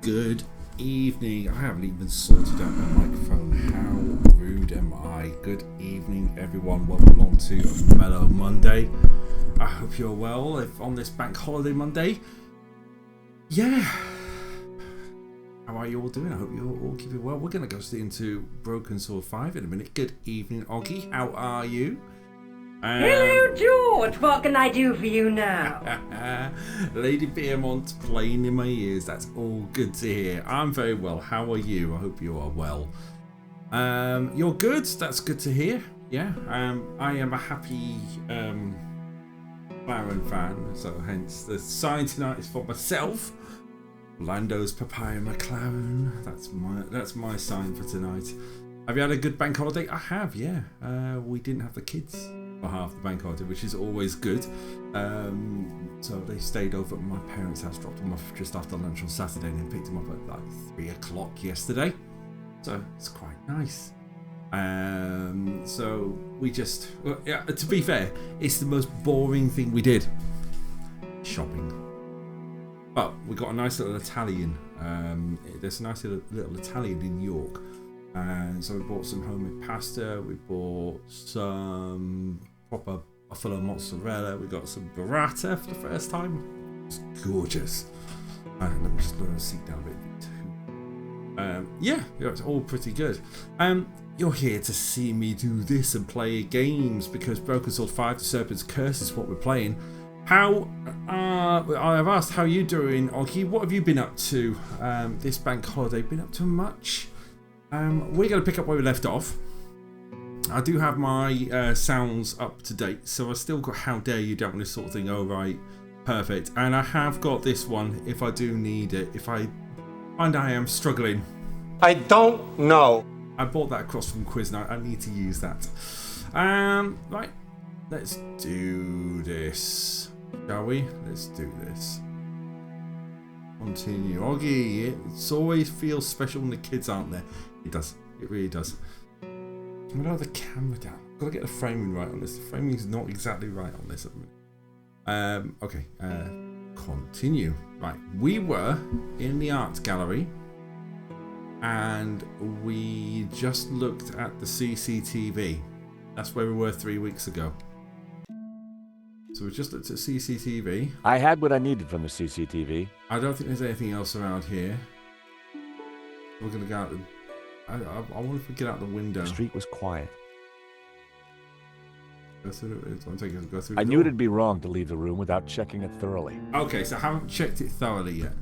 Good evening. I haven't even sorted out my microphone. How rude am I? Good evening, everyone. Welcome along to Mellow Monday. I hope you're well if on this bank holiday Monday. Yeah. How are you all doing? I hope you're all keeping well. We're going to go straight into Broken Sword 5 in a minute. Good evening, Oggy. How are you? Hello, George. What can I do for you now? Lady Beermont playing in my ears. That's all good to hear. I'm very well. How are you? I hope you are well. You're good. That's good to hear. Yeah. I am a happy Baron fan. So hence the sign tonight is for myself. Lando's Papaya McLaren. That's my sign for tonight. Have you had a good bank holiday? I have. Yeah. We didn't have the kids for half the bank holiday, which is always good. So they stayed over at my parents' house, dropped them off just after lunch on Saturday, and then picked them up at like 3 o'clock yesterday. So it's quite nice. So we just, yeah, to be fair, it's the most boring thing we did. Shopping. But we got a nice little Italian. There's a nice little Italian in York. And so we bought some homemade pasta, we bought some proper buffalo mozzarella, we got some burrata for the first time. It's gorgeous. And let me just lower the seat down a bit too. Yeah, it's all pretty good. You're here to see me do this and play games because Broken Sword 5, The Serpent's Curse is what we're playing. I've asked how you doing, Oggy. What have you been up to this bank holiday? Been up to much? We're going to pick up where we left off. I do have my sounds up to date, so I've still got How Dare You Down this sort of thing. Oh, right. Perfect. And I have got this one if I do need it. If I find I am struggling. I don't know. I bought that across from Quiznight. I need to use that. Right. Let's do this. Shall we? Let's do this. Continue. Oggy, it always feels special when the kids aren't there. It does. It really does. I'm going to have the camera down. I've got to get the framing right on this. The framing's not exactly right on this at the minute. Okay. Continue. Right. We were in the art gallery and we just looked at the CCTV. That's where we were 3 weeks ago. So we just looked at CCTV. I had what I needed from the CCTV. I don't think there's anything else around here. We're going to go out. I wonder if we get out the window. The street was quiet. Go through the I knew it'd be wrong to leave the room without checking it thoroughly. Okay, so I haven't checked it thoroughly yet.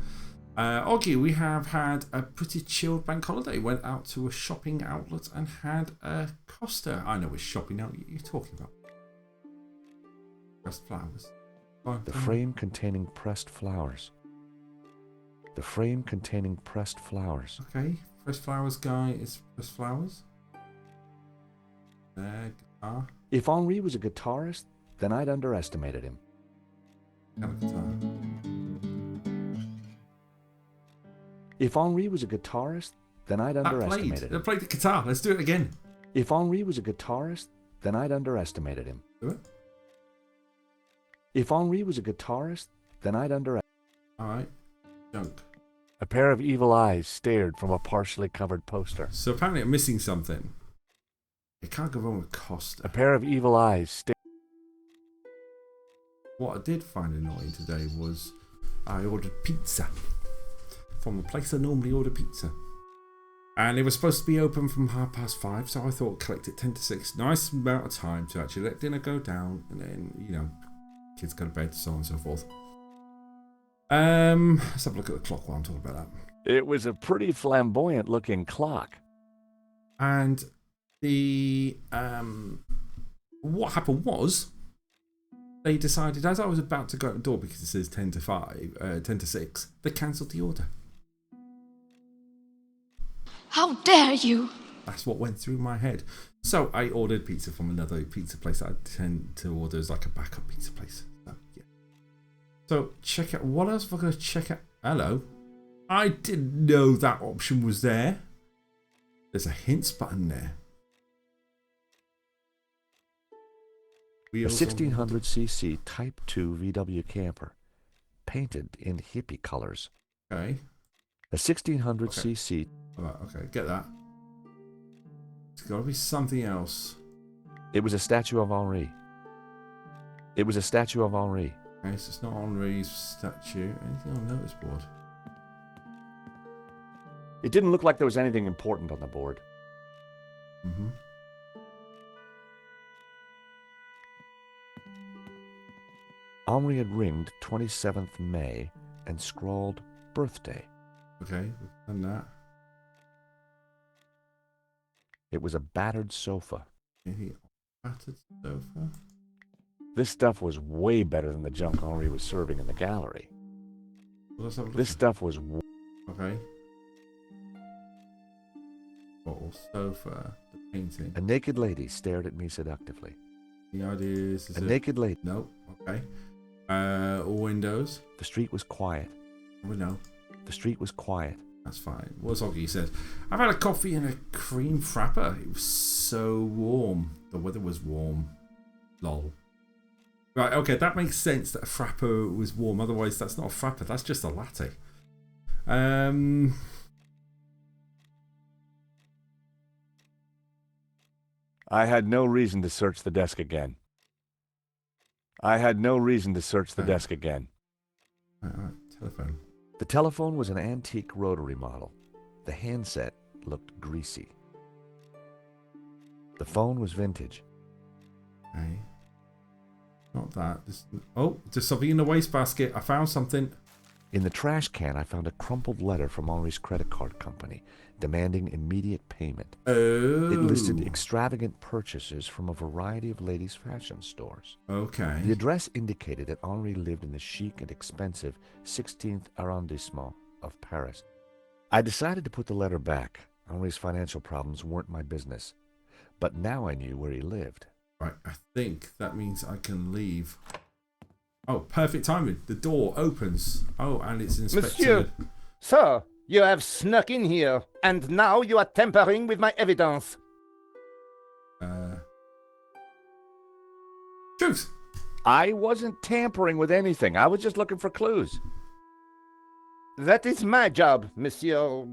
Oggy, we have had a pretty chilled bank holiday. Went out to a shopping outlet and had a Costa. I know which shopping outlet you're talking about. Pressed flowers. The frame containing pressed flowers. The frame containing pressed flowers. Okay, pressed flowers guy is pressed flowers. Guitar. If Henri was a guitarist, then I'd underestimated him. Got a guitar. If Henri was a guitarist, then I'd underestimated him. I played the guitar. Let's do it again. If Henri was a guitarist, then I'd underestimated him. Do it. If Henri was a guitarist, then I'd underestimated him. Alright. Junk. A pair of evil eyes stared from a partially covered poster. So apparently I'm missing something. It can't go wrong with Costa. A pair of evil eyes stared. What I did find annoying today was I ordered pizza from the place I normally order pizza. And it was supposed to be open from 5:30, so I thought collect it 10 to 6. Nice amount of time to actually let dinner go down and then, kids go to bed, so on and so forth. Let's have a look at the clock while I'm talking about that. It was a pretty flamboyant looking clock. And the what happened was they decided as I was about to go out the door because it says 10 to 6, they cancelled the order. How dare you! That's what went through my head. So I ordered pizza from another pizza place that I tend to order as like a backup pizza place. So, yeah. So check out. What else am I going to check out? Hello. I didn't know that option was there. There's a hints button there. A 1600cc Type 2 VW camper, painted in hippie colors. Okay. A 1600cc. Alright, okay, get that. It's got to be something else. It was a statue of Henri. It was a statue of Henri. Okay, so it's not Henri's statue. Anything on notice board? It didn't look like there was anything important on the board. Mm-hmm. Henri had ringed 27th May and scrawled birthday. Okay, we've done that. It was a battered sofa. Maybe battered sofa. This stuff was way better than the junk Henri was serving in the gallery. Well, let's have a look. This stuff was... Okay. Bottle, sofa, the painting. A naked lady stared at me seductively. The idea is A naked lady. No, okay. All windows. The street was quiet. Oh, no. The street was quiet. That's fine. What's Oggy said? I've had a coffee and a cream frapper. It was so warm. The weather was warm. Lol. Right, okay, that makes sense that a frapper was warm. Otherwise, that's not a frapper. That's just a latte. I had no reason to search the desk again. I had no reason to search the desk again. Right, telephone. The telephone was an antique rotary model. The handset looked greasy. The phone was vintage. Okay. Not that. There's something in the wastebasket. I found something. In the trash can, I found a crumpled letter from Henri's credit card company demanding immediate payment. Oh. It listed extravagant purchases from a variety of ladies' fashion stores. Okay. The address indicated that Henri lived in the chic and expensive 16th arrondissement of Paris. I decided to put the letter back. Henri's financial problems weren't my business. But now I knew where he lived. Right, I think that means I can leave. Oh, perfect timing. The door opens. Oh, and it's Inspector. Monsieur, sir, you have snuck in here, and now you are tampering with my evidence. Truth. I wasn't tampering with anything. I was just looking for clues. That is my job, Monsieur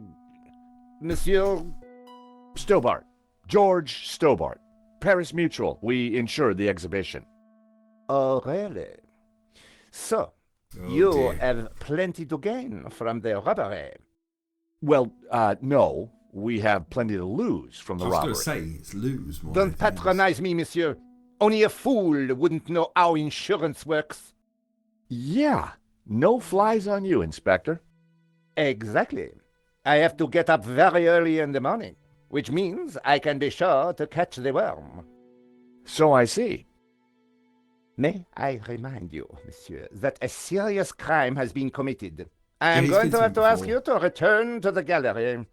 Stobart. George Stobart. Paris Mutual. We insured the exhibition. Oh, really? So, Oh, you dear. have plenty to gain from the robbery. Well, no. We have plenty to lose from the I was robbery. going to say, it's lose more. Don't than patronize me, monsieur. Only a fool wouldn't know how insurance works. Yeah. No flies on you, Inspector. Exactly. I have to get up very early in the morning, which means I can be sure to catch the worm. So I see. May I remind you, monsieur, that a serious crime has been committed. I am he's going been to have to to ask before. you to return to the gallery.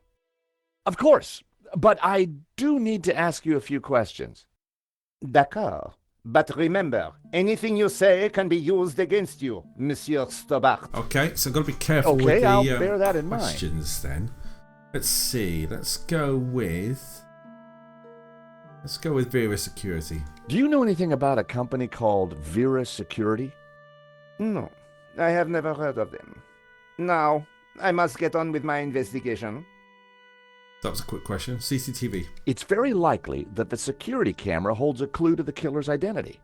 Of course. But I do need to ask you a few questions. D'accord. But remember, anything you say can be used against you, Monsieur Stobart. Okay, so I've got to be careful Okay, with the I'll bear that in mind. questions then. Let's see. Let's go with Vera Security. Do you know anything about a company called Vera Security? No, I have never heard of them. Now, I must get on with my investigation. That was a quick question. CCTV. It's very likely that the security camera holds a clue to the killer's identity.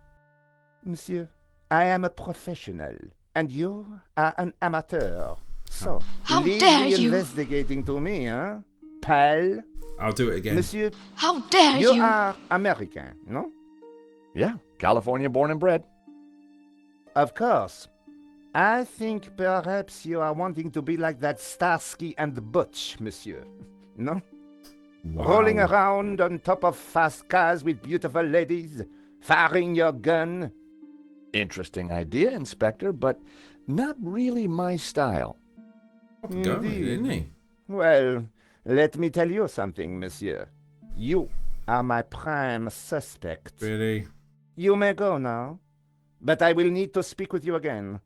Monsieur, I am a professional, and you are an amateur. So, How leave dare the you. investigating to me, huh? Pal? I'll do it again. Monsieur, How dare you you! are American, no? Yeah, California born and bred. Of course. I think perhaps you are wanting to be like that Starsky and Butch, monsieur. No? Wow. Rolling around on top of fast cars with beautiful ladies, firing your gun. Interesting idea, Inspector, but not really my style. Proper going, Indeed. isn't he? Well, let me tell you something, monsieur. You are my prime suspect. Really? You may go now, but I will need to speak with you again.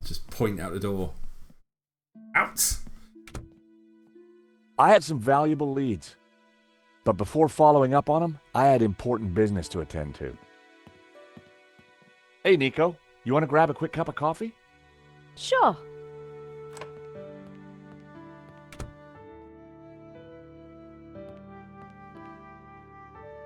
Just point out the door. Out! I had some valuable leads, but before following up on them, I had important business to attend to. Hey, Nico, you want to grab a quick cup of coffee? Sure.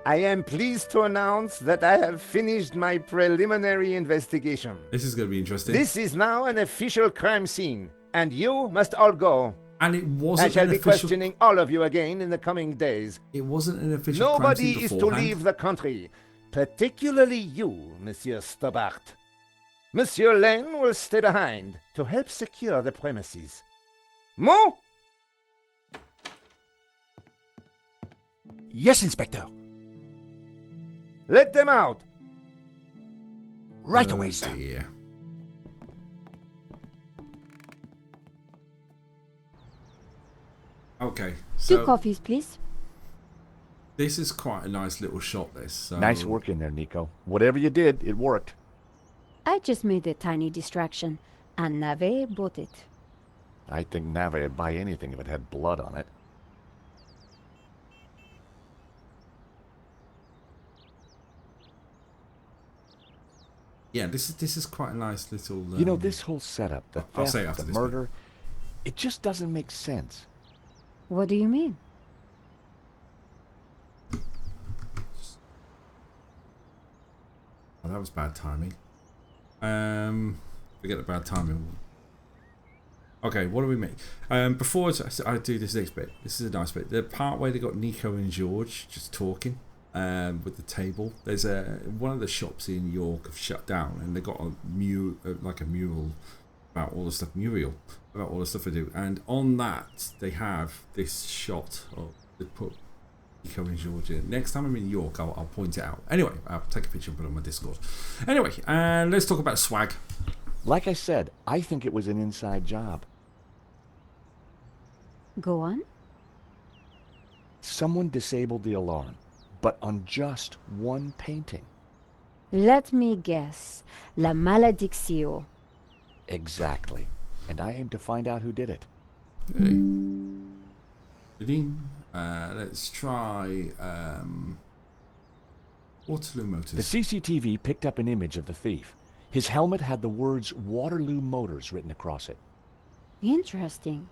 I am pleased to announce that I have finished my preliminary investigation. This is going to be interesting. This is now an official crime scene, and you must all go. And it wasn't I shall an be official... questioning all of you again in the coming days. It wasn't an official crime Nobody scene is to beforehand. leave the country, particularly you, Monsieur Stobart. Monsieur Lane will stay behind to help secure the premises. Mo? Yes, Inspector. Let them out. Right away, sir. Yeah. Okay, 2 so coffees, please. this is quite a nice little shot, this. So... Nice work in there, Nico. Whatever you did, it worked. I just made a tiny distraction, and Nave bought it. I think Nave would buy anything if it had blood on it. Yeah, this is quite a nice little... You know, this whole setup, the I'll say theft, after the this murder, it just doesn't make sense. What do you mean? Oh, that was bad timing. Forget the bad timing. Okay, what do we make? Before I do this next bit, this is a nice bit. The part where they got Nico and George just talking with the table. There's one of the shops in York have shut down, and they got a mural about all the stuff about all the stuff they do. And on that, they have this shot of they put Nico and George in. Next time I'm in York, I'll point it out. Anyway, I'll take a picture and put it on my Discord. Anyway, and let's talk about swag. Like I said, I think it was an inside job. Go on. Someone disabled the alarm, but on just one painting. Let me guess. La Maledictio. Exactly. And I aim to find out who did it. Hey. Let's try Waterloo The Motors. CCTV picked up an image of the thief. His helmet had the words Waterloo Motors written across it. Interesting.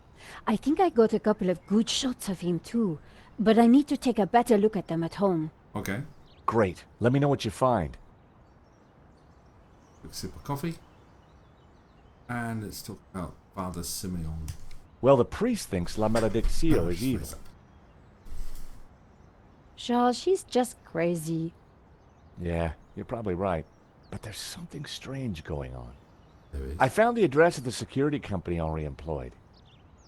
I think I got a couple of good shots of him too, but I need to take a better look at them at home. Okay. Great. Let me know what you find. Quick sip of coffee. And let's talk about Father Simeon. Well, the priest thinks La Maledictio is evil. Charles, she's just crazy. Yeah, you're probably right. But there's something strange going on. There is. I found the address of the security company Henri employed.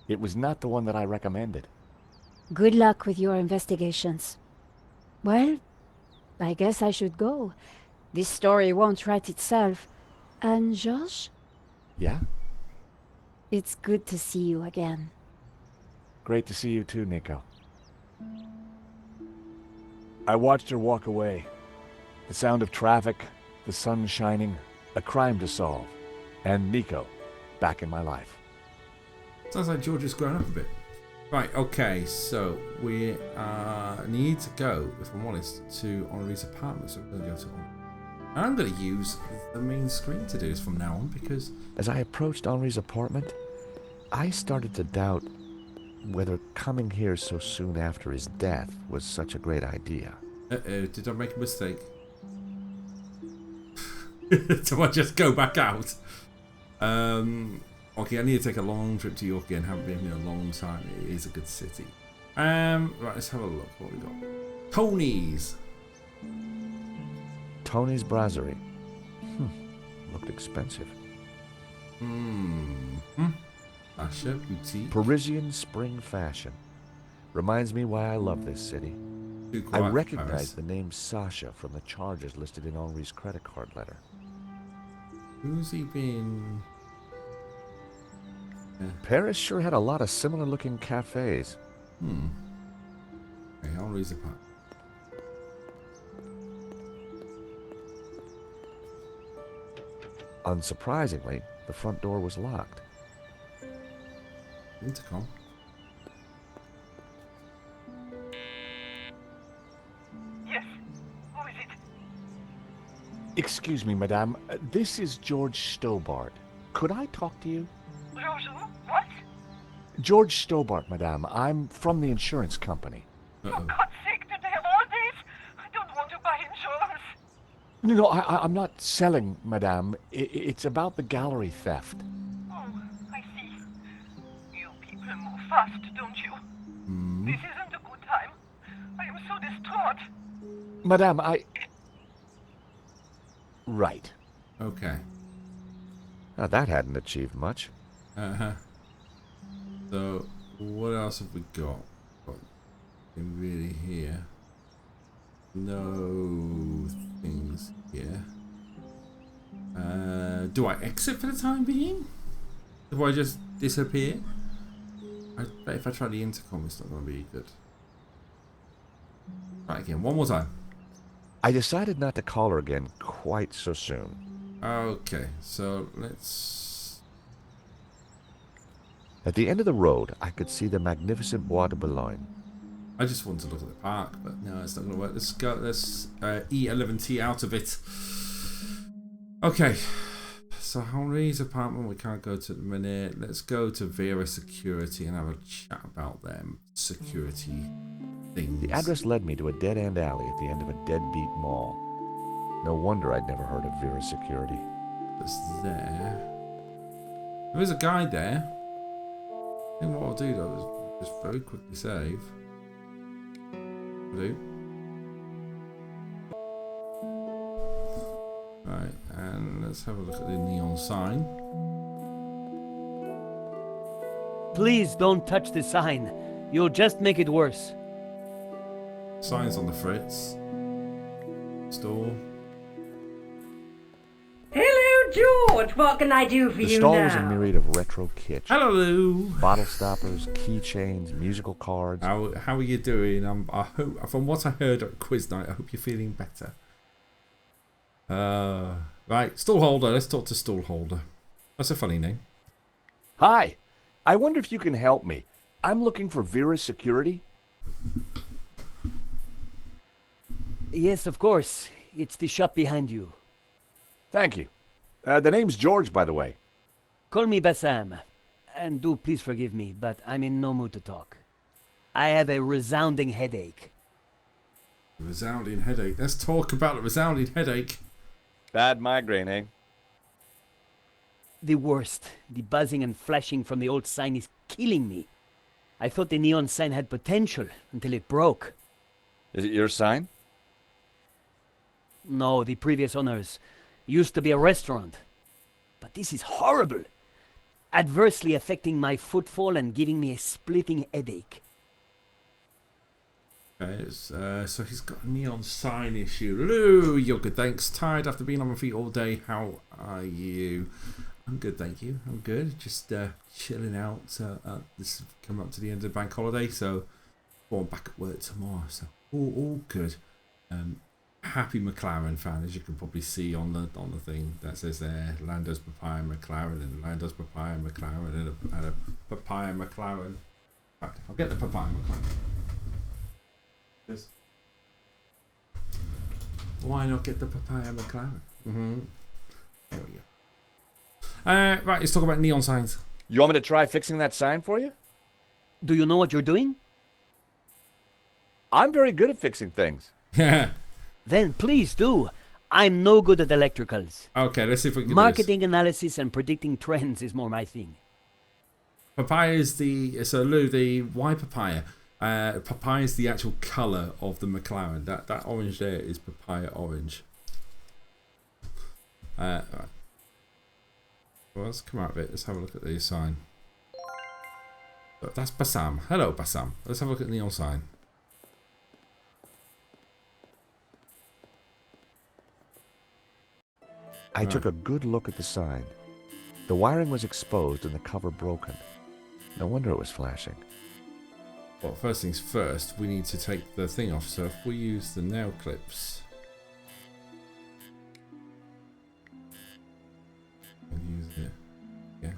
It was not the one that I recommended. Good luck with your investigations. Well, I guess I should go. This story won't write itself. And Georges, Yeah? it's good to see you again. Great to see you too, Nico. I watched her walk away. The sound of traffic, the sun shining, a crime to solve, and Nico back in my life. Sounds like George has grown up a bit. Right, okay, so we need to go, if I'm honest, to Henri's apartment. So we're going to go to Henri. And I'm going to use the main screen to do this from now on because... As I approached Henri's apartment, I started to doubt whether coming here so soon after his death was such a great idea. Uh-oh, did I make a mistake? Do I just go back out? Okay, I need to take a long trip to York again. Haven't been here in a long time. It is a good city. Right, let's have a look. What we got? Tony's. Tony's Brasserie. Looked expensive. Asha Boutique. Parisian spring fashion. Reminds me why I love this city. Too I quiet for recognize Paris. the name Sasha from the charges listed in Henri's credit card letter. Who's he been? Paris sure had a lot of similar looking cafes. Okay, Henri's apartment. Unsurprisingly, the front door was locked. Intercom. Yes. Who is it? Excuse me, madame. This is George Stobart. Could I talk to you? George, what? George Stobart, madame. I'm from the insurance company. For God's sake, did they have all this? I don't want to buy insurance. No, I'm not selling, madame. It's about the gallery theft. Oh, I see. You people move fast, don't you? This isn't a good time. I am so distraught. Madame, Right. Okay. Now, that hadn't achieved much. Uh-huh. So, what else have we got? Got nothing really here. No things here. Do I exit for the time being? Do I just disappear? I bet if I try the intercom, it's not going to be good. Right, again, one more time. I decided not to call her again quite so soon. Okay, so let's... At the end of the road, I could see the magnificent Bois de Boulogne. I just want to look at the park, but no, it's not going to work. Let's go. Let's E11T out of it. Okay, so Henri's apartment we can't go to at the minute. Let's go to Vera Security and have a chat about them security things. The address led me to a dead-end alley at the end of a deadbeat mall. No wonder I'd never heard of Vera Security. It's there. There is a guide there. I think what I'll do though is just very quickly save. Do. Right, and let's have a look at the neon sign. Please don't touch the sign. You'll just make it worse. Signs on the fritz. Store. Hello, George. What can I do for The you stall now? was a myriad of retro kitsch. Hello. Bottle stoppers, keychains, musical cards. How are you doing? I hope, from what I heard at quiz night, I hope you're feeling better. Right, stall holder. Let's talk to stall holder. That's a funny name. Hi. I wonder if you can help me. I'm looking for Vera Security. Yes, of course. It's the shop behind you. Thank you. The name's George, by the way. Call me Bassam. And do please forgive me, but I'm in no mood to talk. I have a resounding headache. Resounding headache. Let's talk about the resounding headache. Bad migraine, eh? The worst. The buzzing and flashing from the old sign is killing me. I thought the neon sign had potential until it broke. Is it your sign? No, the previous owners used to be a restaurant. But this is horrible. Adversely affecting my footfall and giving me a splitting headache. Okay, so he's got a neon sign issue. Lou, you're good, thanks. Tired after being on my feet all day. How are you? I'm good, thank you. I'm good. Just chilling out. This is coming up to the end of the bank holiday, so I'm back at work tomorrow. So all good. Happy McLaren fan, as you can probably see on the thing that says there, Lando's Papaya McLaren and Lando's Papaya McLaren and a Papaya McLaren. In fact, I'll get the Papaya McLaren. Yes. Why not get the Papaya McLaren? There we go. Right, let's talk about neon signs. You want me to try fixing that sign for you? Do you know what you're doing? I'm very good at fixing things. Yeah. Then please do. I'm no good at electricals. Okay, let's see if we can Marketing analysis and predicting trends is more my thing. do this. Papaya is so Lou, why papaya? Papaya is the actual colour of the McLaren. That orange there is papaya orange. Right. Well, let's come out of it. Let's have a look at the sign. That's Bassam. Hello, Bassam. Let's have a look at the neon sign. I took a good look at the sign. The wiring was exposed and the cover broken. No wonder it was flashing. Well, first things first, we need to take the thing off. So if we use the nail clips, and use it, yeah.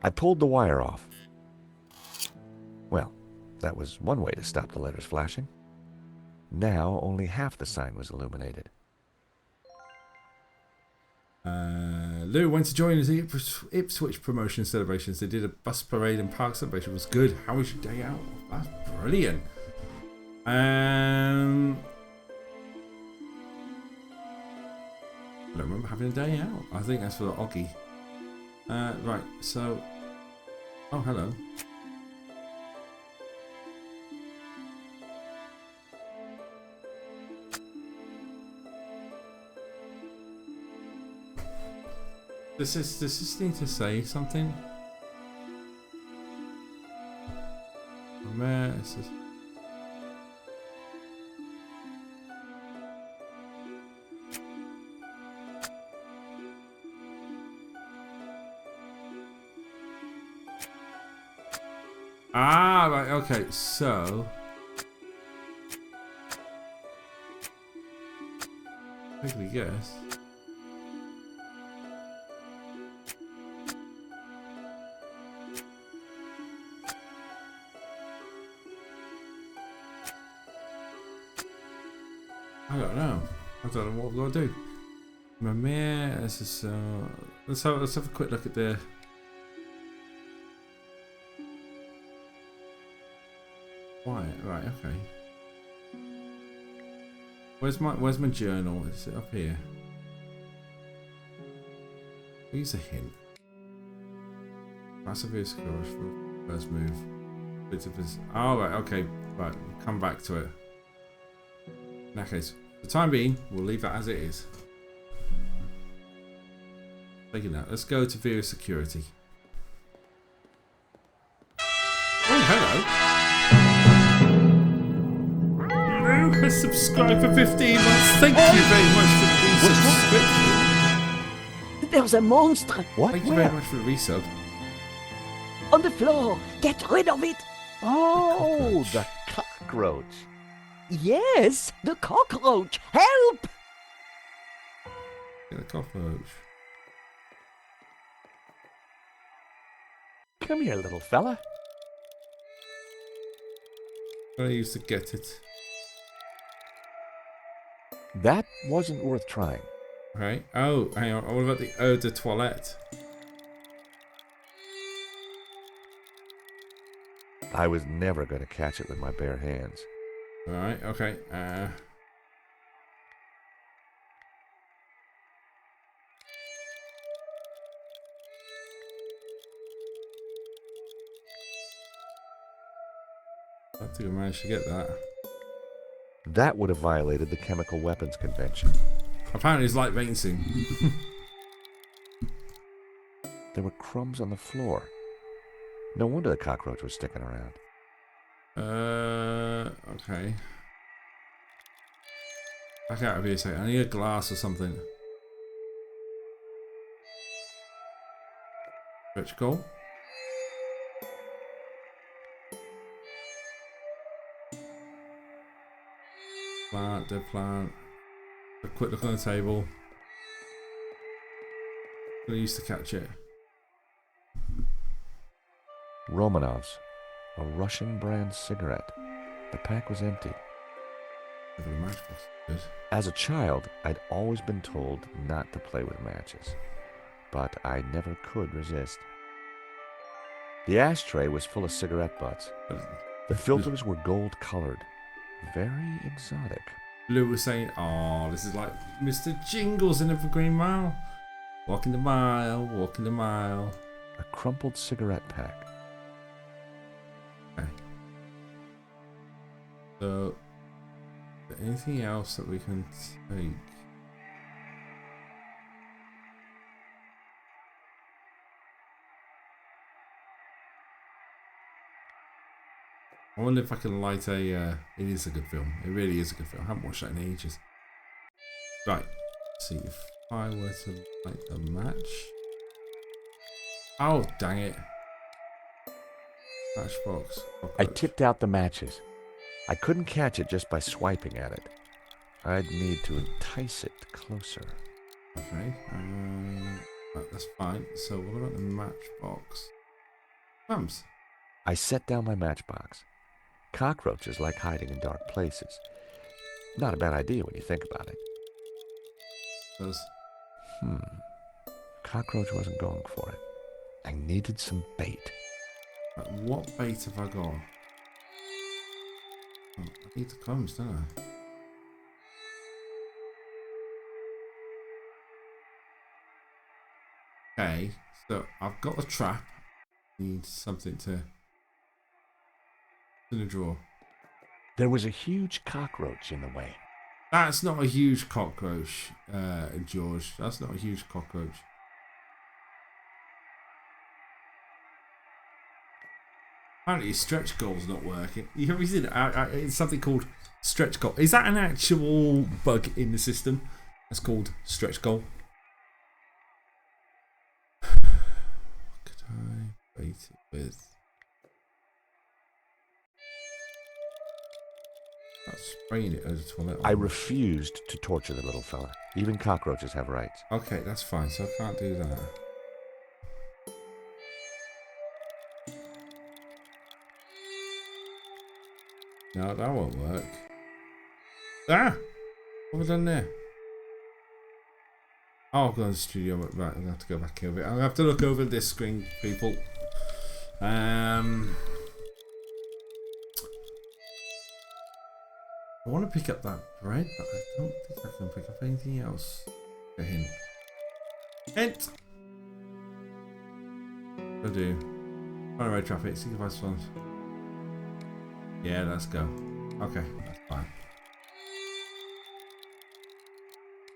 I pulled the wire off. Well, that was one way to stop the letters flashing. Now only half the sign was illuminated. Lou went to join the Ipswich promotion celebrations. They did a bus parade and park celebration. It was good. How was your day out? That's brilliant. I don't remember having a day out. I think that's for Oggy. Right, so... Oh, hello. Does this need to say something? Ah, right, okay, so... Quickly guess. I don't know. I don't know what we've got to do. Mimir, this is let's have a quick look at the quiet. Right, okay. Where's my journal? Is it up here? Use a hint. Passive is courage for first move. Oh right, okay. Right, we'll come back to it. In that case, for the time being, we'll leave that as it is. Taking that. Let's go to Vera Security. Oh, hello. Lou has subscribed for 15 months. Thank you very much for the resubscription. There's a monster What? Thank you very much for the resub. on the floor. Get rid of it. Oh, the cockroach. Yes, the cockroach. Help! Get a cockroach. Come here, little fella. I used to get it. That wasn't worth trying. Right. Oh, hang on. What about the eau de toilette? I was never going to catch it with my bare hands. Right. Okay. I think I managed to get that. That would have violated the Chemical Weapons Convention. Apparently, it's like rinsing. There were crumbs on the floor. No wonder the cockroach was sticking around. Okay. Back out of here a second. I need a glass or something. Stretch goal. Plant, dead plant. A quick look on the table. I used to catch it. Romanovs, a Russian brand cigarette. The pack was empty. As a child, I'd always been told not to play with matches, but I never could resist. The ashtray was full of cigarette butts. The filters were gold-colored, very exotic. Lou was saying, "Oh, this is like Mr. Jingles in Evergreen Mile. Walking the mile, walking the mile." A crumpled cigarette pack. Okay. So, is there anything else that we can take? I wonder if I can light a... it is a good film. It really is a good film. I haven't watched that in ages. Right. Let's see if I were to light the match. Oh, dang it. Matchbox. I tipped out the matches. I couldn't catch it just by swiping at it. I'd need to entice it closer. Okay. Right, that's fine. So what about the matchbox? Bumps. I set down my matchbox. Cockroaches like hiding in dark places. Not a bad idea when you think about it. Does. cockroach wasn't going for it. I needed some bait. Right, what bait have I got? Oh, I need the crumbs, don't I? Okay, so I've got the trap. Need something to in the drawer. There was a huge cockroach in the way. That's not a huge cockroach, George. That's not a huge cockroach. Apparently, stretch goal's not working. You ever seen it? It's something called stretch goal. Is that an actual bug in the system? That's called stretch goal. Could I bait it with? That's spraying it over the toilet. I refused to torture the little fella. Even cockroaches have rights. Okay, that's fine. So I can't do that. No, that won't work. Ah! What have I done there? Oh, I'll go to the studio. Right, I'm going to have to go back over it. I'll have to look over this screen, people. I want to pick up that bread, but I don't think I can pick up anything else. A hint. Hint! I do. Run road traffic, supervise funds. Yeah, let's go. Okay, that's fine.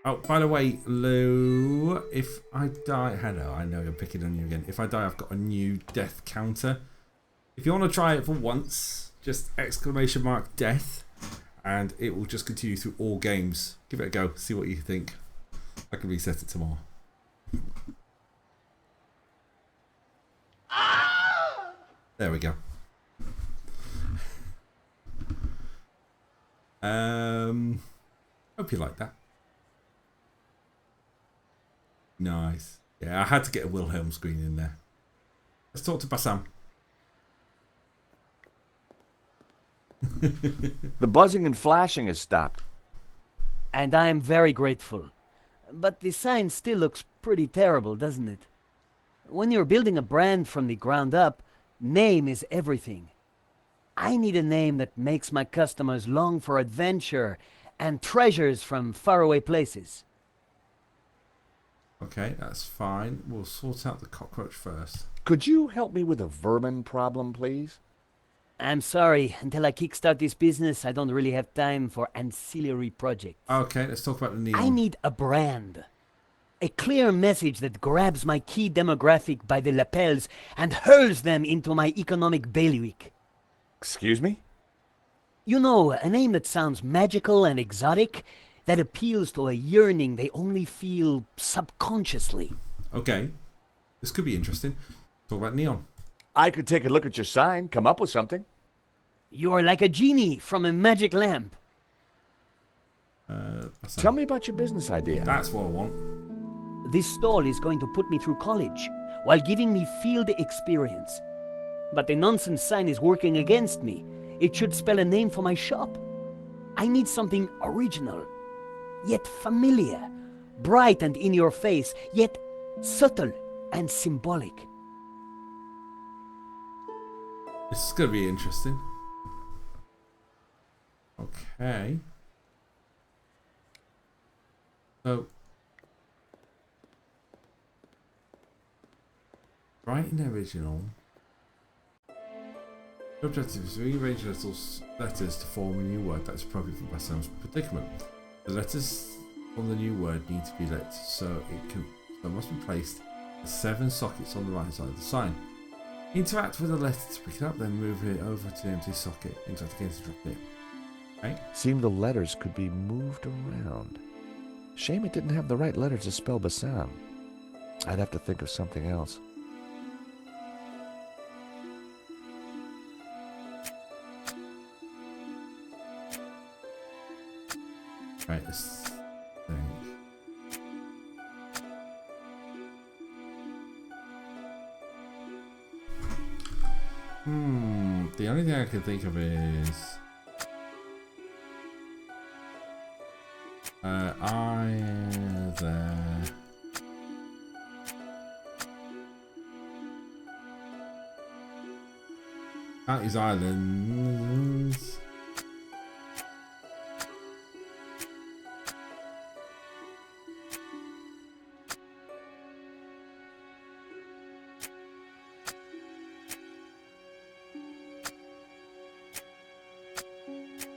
Oh, by the way, Lou, if I die... Hello, I know you're picking on you again. If I die, I've got a new death counter. If you want to try it for once, just exclamation mark death, and it will just continue through all games. Give it a go, see what you think. I can reset it tomorrow. There we go. Hope you like that. Nice. Yeah, I had to get a Wilhelm screen in there. Let's talk to Bassam. The buzzing and flashing has stopped. And I am very grateful. But the sign still looks pretty terrible, doesn't it? When you're building a brand from the ground up, name is everything. I need a name that makes my customers long for adventure and treasures from faraway places. Okay, that's fine. We'll sort out the cockroach first. Could you help me with a vermin problem, please? I'm sorry, until I kickstart this business, I don't really have time for ancillary projects. Okay, let's talk about the neon. I need a brand. A clear message that grabs my key demographic by the lapels and hurls them into my economic bailiwick. Excuse me? You know, a name that sounds magical and exotic, that appeals to a yearning they only feel subconsciously. Okay, this could be interesting. Talk about neon. I could take a look at your sign, come up with something. You're like a genie from a magic lamp. Tell me about your business idea. That's what I want. This stall is going to put me through college, while giving me field experience. But the nonsense sign is working against me. It should spell a name for my shop. I need something original, yet familiar, bright and in your face, yet subtle and symbolic. This is going to be interesting. Okay. So, write in the original. The objective is to rearrange letters to form a new word that is appropriate for Bassam's predicament. The letters from the new word need to be lit, so they must be placed at 7 sockets on the right side of the sign. Interact with the letter to pick it up, then move it over to the empty socket. Interact again to drop it. Okay. Seemed the letters could be moved around. Shame it didn't have the right letters to spell Bassam. I'd have to think of something else. Right, this thing. The only thing I can think of is either Out his islands.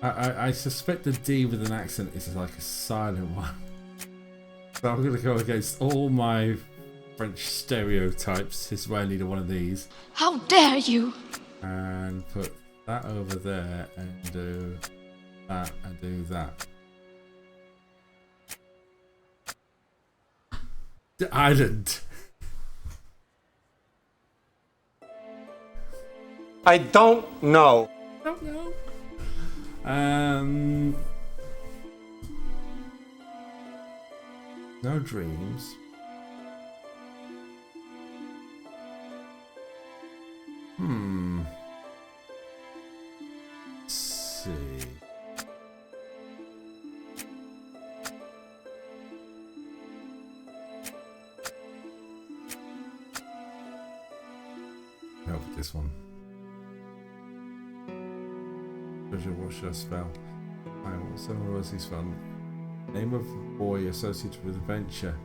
I suspect the D with an accent is like a silent one. So I'm going to go against all my French stereotypes. This is why I need one of these. How dare you! And put that over there and do that and do that. The island. I don't know. I don't know. No dreams. Let's see. Help with this one. What should I spell? I want someone else's spell. Name of boy associated with adventure.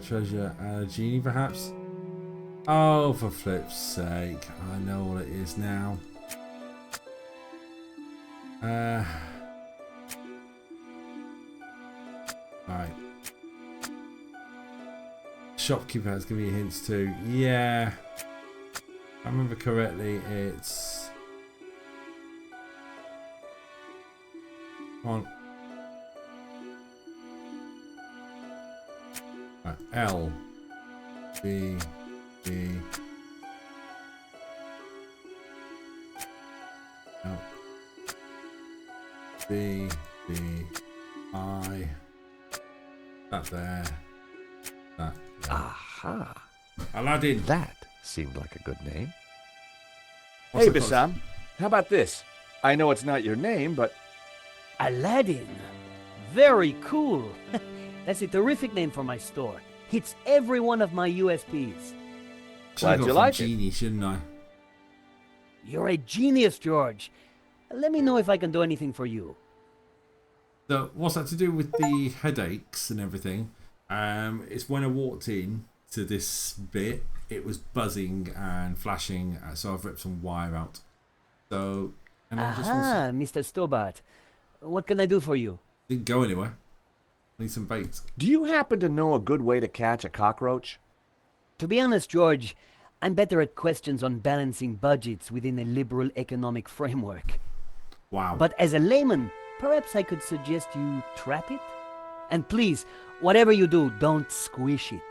Treasure. Genie, perhaps? Oh, for flip's sake. I know what it is now. Right. Shopkeeper has given you hints too. Yeah. If I remember correctly, it's... on L B B L B B I that there that there. Aha. Aladdin. That seemed like a good name. What's Hey, the cost? Bassam, how about this? I know it's not your name, but Aladdin. Very cool. That's a terrific name for my store. Hits every one of my USPs. Glad Should've you gone for like it. Genie, shouldn't I? You're a genius, George. Let me know if I can do anything for you. So what's that to do with the headaches and everything? It's when I walked in to this bit, it was buzzing and flashing, so I've ripped some wire out. So, and I just Aha, Mr. Stobart. What can I do for you? didn't go anywhere. Need some bait. do you happen to know a good way to catch a cockroach? To be honest, George, I'm better at questions on balancing budgets within a liberal economic framework. Wow. But as a layman, perhaps I could suggest you trap it? And please, whatever you do, don't squish it.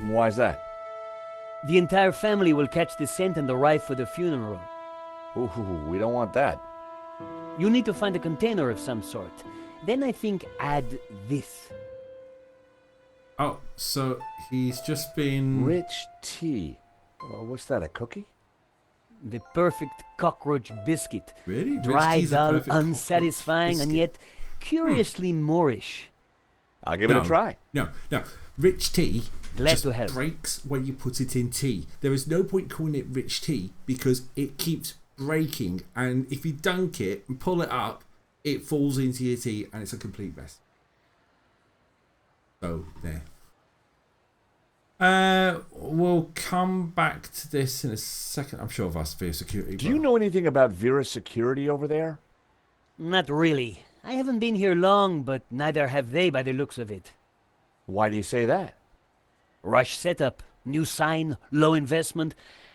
Why's that? The entire family will catch the scent and arrive for the funeral. Ooh, we don't want that. You need to find a container of some sort. Then I think add this. Oh, so he's just been... Rich tea. Oh, what's that, a cookie? The perfect cockroach biscuit. Really? Rich Dry, tea's a dull, perfect cockroach unsatisfying, and biscuit. yet curiously Moorish. I'll give it a try. No. Rich tea Glad just to help. breaks when you put it in tea. There is no point calling it rich tea because it keeps breaking, and if you dunk it and pull it up, it falls into your tea and it's a complete mess. So, there. We'll come back to this in a second. I'm sure of us via security. Do you know anything about Vera's security over there? Not really. I haven't been here long, but neither have they by the looks of it. Why do you say that? Rush setup, new sign, low investment,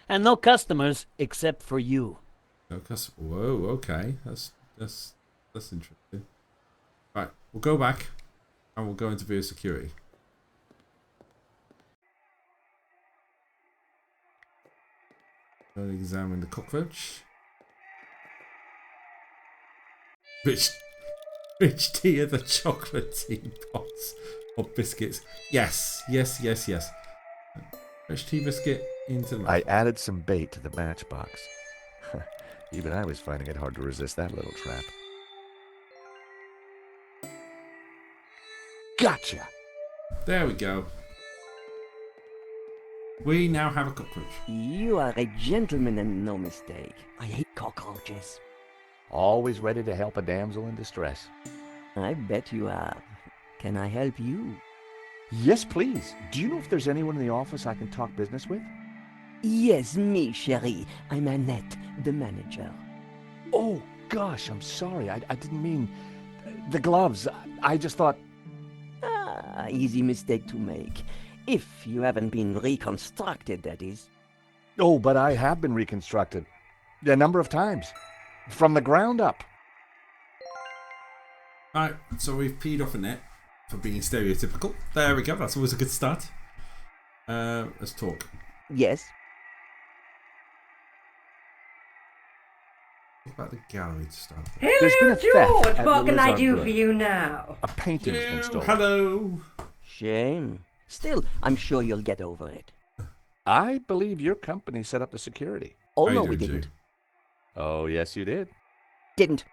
and no customers except for you. No customer. Whoa, okay. That's interesting. Right, we'll go back and we'll go into via security. Go and examine the cockroach. Rich tea of the chocolate teapots or biscuits. Yes. Rich tea biscuit into the I added some bait to the matchbox. Even I was finding it hard to resist that little trap. Gotcha! There we go. We now have a cockroach. You are a gentleman and no mistake. I hate cockroaches. Always ready to help a damsel in distress. I bet you are. Can I help you? Yes, please. Do you know if there's anyone in the office I can talk business with? Yes, me, chérie. I'm Annette, the manager. Oh, gosh, I'm sorry. I didn't mean... The gloves. I just thought... Ah, easy mistake to make. If you haven't been reconstructed, that is. Oh, but I have been reconstructed. A number of times. From the ground up. Right, so we've peed off Annette for being stereotypical. There we go, that's always a good start. Let's talk. Yes. What about the gallery to start with? There's been a Hello, theft George. at What the can I Lizard do Wood. for you now? A painting's been stolen. Hello. Shame. Still, I'm sure you'll get over it. I believe your company set up the security. Oh, How no, you we doing, didn't. Jay? Oh, yes, you did. Didn't.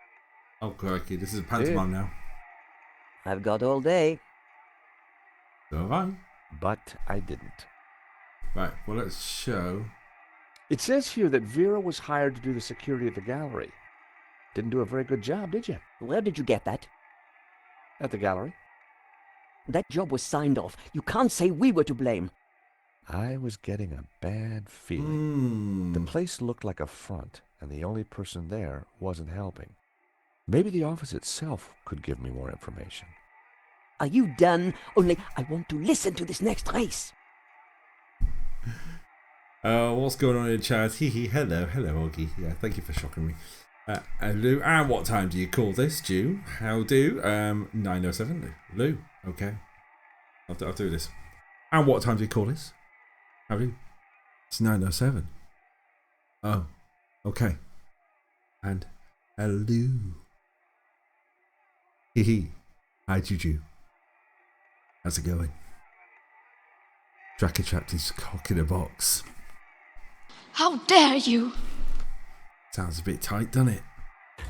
Oh, crikey, this is a pantomime now. I've got all day. So have I. But I didn't. Right, well, let's show. It says here that Vera was hired to do the security of the gallery. Didn't do a very good job, did you? Where did you get that? At the gallery? That job was signed off. You can't say we were to blame. I was getting a bad feeling. The Hmm. place looked like a front, and the only person there wasn't helping. Maybe the office itself could give me more information. Are you done? Only I want to listen to this next race. What's going on in the chat? Hee hee, hello, Augie. Yeah, thank you for shocking me. Lou, and what time do you call this, Jew? How do? 9:07. Lou, okay. I'll do this. And what time do you call this? How do? It's 9:07. Oh, okay. And hello. Hee hee. Hi, Juju. How's it going? Tracker trapped his cock in a box. How dare you! Sounds a bit tight, doesn't it?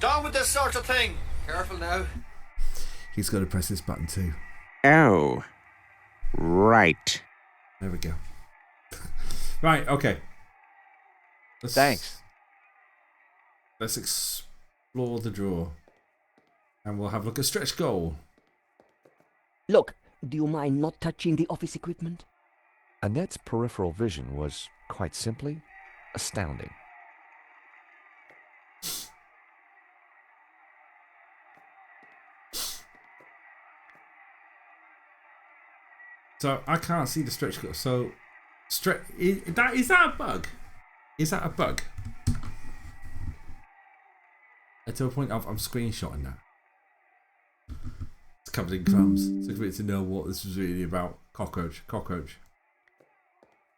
Down with this sort of thing. Careful now. He's got to press this button too. Oh, right. There we go. Right, okay. Thanks. Let's explore the drawer. And we'll have a look at stretch goal. Look, do you mind not touching the office equipment? Annette's peripheral vision was, quite simply, astounding. So I can't see the stretch goal. So is that a bug? Is that a bug? To a point of I'm screenshotting that. It's covered in crumbs. It's a bit to know what this was really about. Cockroach.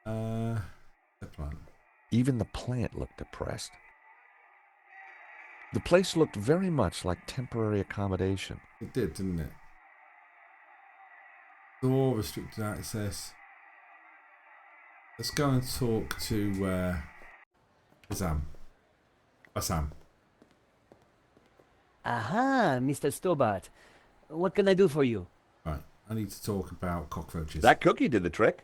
The plant. Even the plant looked depressed. The place looked very much like temporary accommodation. It did, didn't it? Door, restricted access. Let's go and talk to Assam. Aha, Mr. Stobart. What can I do for you? Right, I need to talk about cockroaches. That cookie did the trick.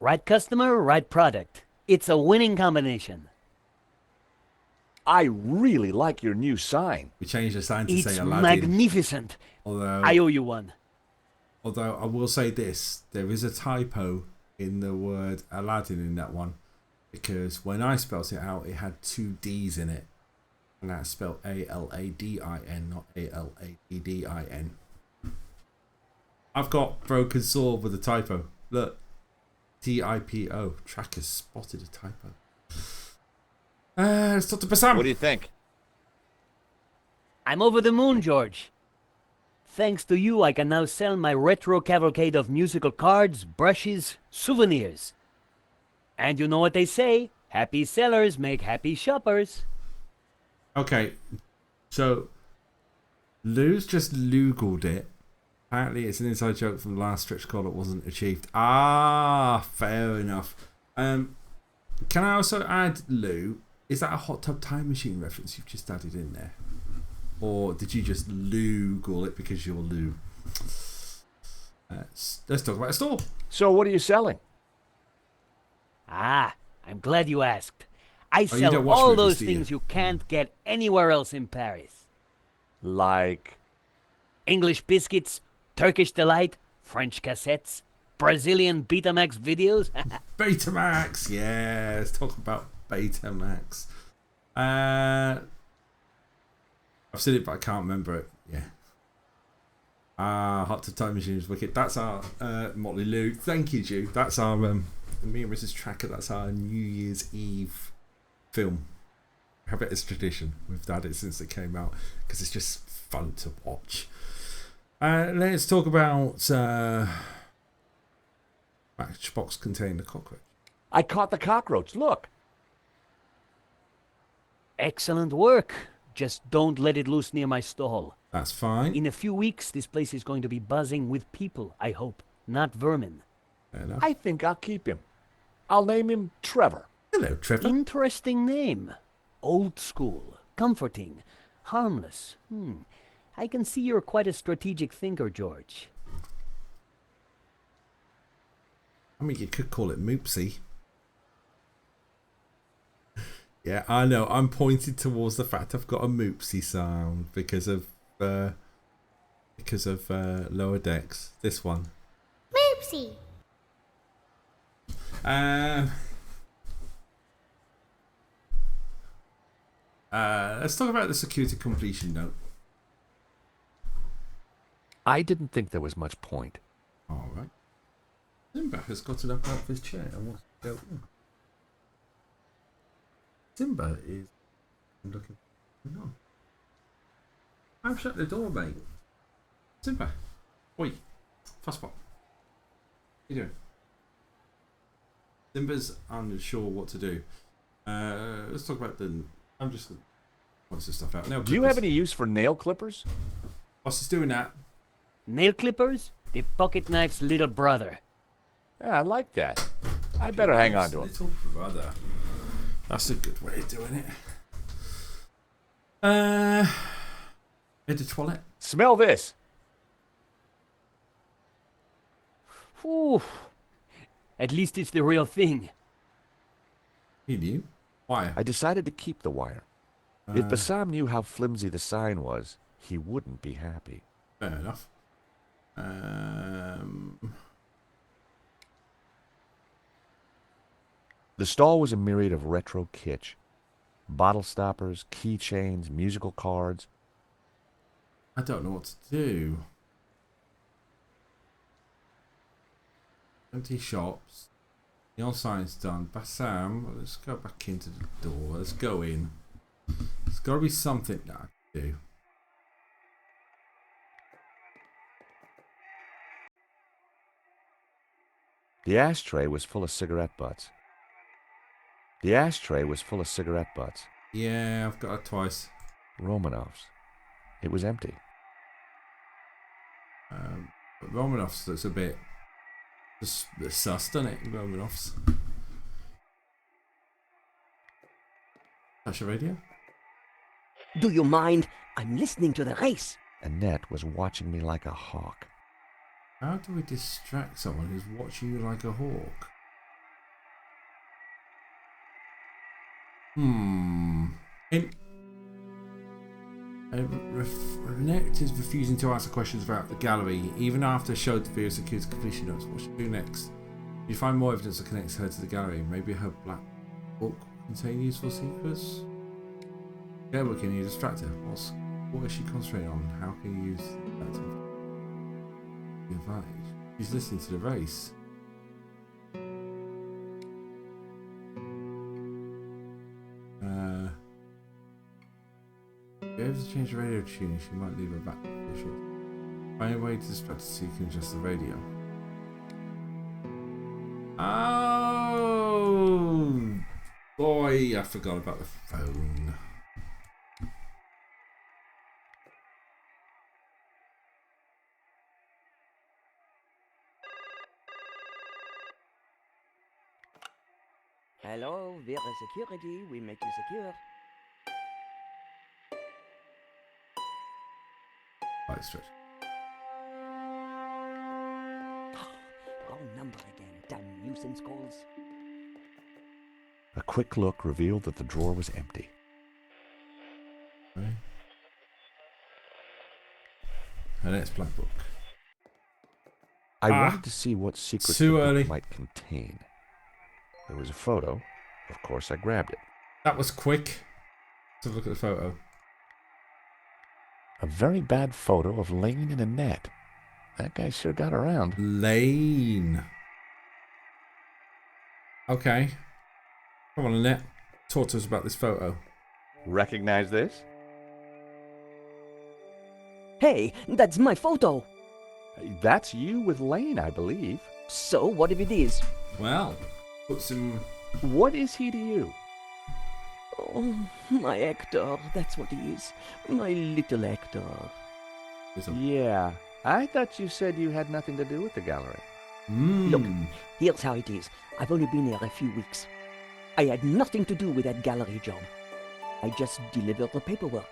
Right customer, right product. It's a winning combination. I really like your new sign. We changed the sign to It's say Aladdin. magnificent. Although I owe you one. Although I will say this, there is a typo in the word Aladdin in that one, because when I spelt it out, it had 2 D's in it, and that's spelled Aladin, not Aladdin. I've got broken sword with a typo. Look, TIPO. Trackers spotted a typo. Let's talk to Bassam. What do you think? I'm over the moon, George. Thanks to you, I can now sell my retro cavalcade of musical cards, brushes, souvenirs. And you know what they say? Happy sellers make happy shoppers. Okay, so Lou's just Googled it. Apparently, it's an inside joke from the last stretch goal that wasn't achieved. Ah, fair enough. Can I also add, Lou, is that a hot tub time machine reference you've just added in there? Or did you just Google it because you're Lou? Let's talk about a store. So what are you selling? Ah, I'm glad you asked. I you sell don't watch all movies, those do you? things you can't get anywhere else in Paris. Like, English biscuits, Turkish delight, French cassettes, Brazilian Betamax videos. Betamax, yeah. Let's talk about Betamax. I've seen it, but I can't remember it. Yeah. Hot to Time Machine is wicked. That's our Motley Lou. Thank you, Jew. That's our me and Mrs. Tracker. That's our New Year's Eve film. We have it as tradition. We've had it since it came out because it's just fun to watch. Let's talk about Matchbox containing the cockroach. I caught the cockroach. Look. Excellent work. Just don't let it loose near my stall. That's fine. In a few weeks, this place is going to be buzzing with people, I hope, not vermin. Fair enough. I think I'll keep him. I'll name him Trevor. Hello, Trevor. Interesting name. Old school, comforting, harmless. I can see you're quite a strategic thinker, George. I mean, you could call it Moopsy. Yeah, I know. I'm pointed towards the fact I've got a Moopsy sound because of Lower Decks. This one. Moopsy. Let's talk about the security completion note. I didn't think there was much point. All right. Simba has gotten up out of his chair and wants to go in. Simba is looking. No. I've shut the door, mate. Simba. Oi. Fussbot. What are you doing? Simba's unsure what to do. Let's talk about the. I'm just going to point some stuff out. Nail Do you clippers. have any use for nail clippers? Boss is doing that. Nail clippers? The pocket knife's little brother. Yeah, I like that. I better hang on to him. Little brother. That's a good way of doing it. In the toilet. Smell this. Whew. At least it's the real thing. He knew. Why? I decided to keep the wire. If Bassam knew how flimsy the sign was, he wouldn't be happy. Fair enough. The stall was a myriad of retro kitsch. Bottle stoppers, keychains, musical cards. I don't know what to do. Empty shops. The old sign's done. Bassam, let's go back into the door. Let's go in. There's got to be something that I can do. The ashtray was full of cigarette butts. The ashtray was full of cigarette butts. Yeah, I've got it twice. Romanovs. It was empty. But Romanovs looks a bit sus, doesn't it? Romanovs. Touch the radio? Do you mind? I'm listening to the race. Annette was watching me like a hawk. How do we distract someone who's watching you like a hawk? Annette is refusing to answer questions about the gallery, even after I showed the video security completion notes. What should we do next? You find more evidence that connects her to the gallery. Maybe her black book contain useful secrets? Yeah, but can you distract her? What is she concentrating on? How can you use that to the advantage? She's listening to the race. If you ever change the radio tuning, she might leave her back for short. Find a way to distract her so you can adjust the radio. Oh boy, I forgot about the phone. Hello, we're security. We make you secure. Right, stretch. Wrong number again. Damn nuisance calls. A quick look revealed that the drawer was empty. Okay. And it's black book. I wanted to see what secrets the book might contain. There was a photo. Of course, I grabbed it. That was quick. Let's look at the photo. A very bad photo of Lane in a net. That guy sure got around. Lane. Okay. Come on, Annette. Talk to us about this photo. Recognize this? Hey, that's my photo. That's you with Lane, I believe. So, what if it is? Well, put some... What is he to you? Oh, my Hector, that's what he is. My little Hector. Yeah, I thought you said you had nothing to do with the gallery. Look, here's how it is. I've only been here a few weeks. I had nothing to do with that gallery job. I just delivered the paperwork.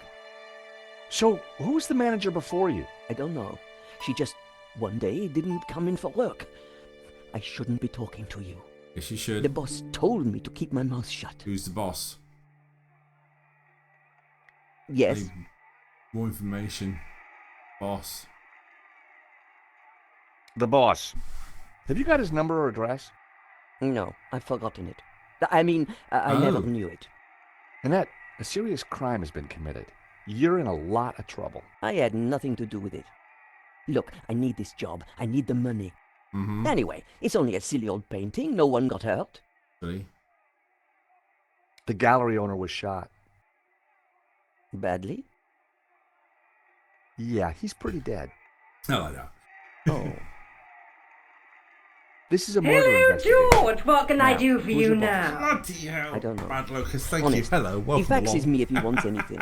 So, who's the manager before you? I don't know. She just, one day, didn't come in for work. I shouldn't be talking to you. Yes, you should. The boss told me to keep my mouth shut. Who's the boss? Yes. Need more information. Boss. The boss. Have you got his number or address? No, I've forgotten it. I mean, I never knew it. Annette, a serious crime has been committed. You're in a lot of trouble. I had nothing to do with it. Look, I need this job. I need the money. Mm-hmm. Anyway, it's only a silly old painting. No one got hurt. Really? The gallery owner was shot. Badly? Yeah, he's pretty dead. I like that. Oh. This is a murder Hello, investigation. George. What can I do for who's you your boss? now? Bloody hell. I don't know. Bad Lucas, thank Honest, you. Hello, welcome he faxes along. me if he wants anything.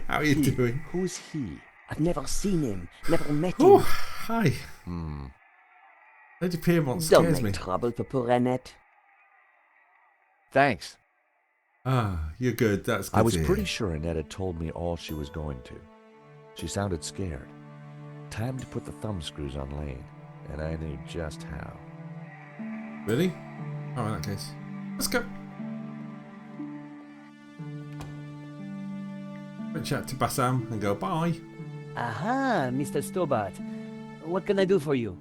How are you doing? Who's he? I've never seen him. Never met Oh, him. hi. Lady Piermont Don't scares make me. trouble for poor Annette. Thanks. Ah, you're good. That's good I was to hear. pretty sure Annette had told me all she was going to. She sounded scared. Time to put the thumb screws on Lane, and I knew just how. Really? Oh, in that case. Let's go. Quick chat to Bassam and go bye. Aha, Mr. Stobart. What can I do for you?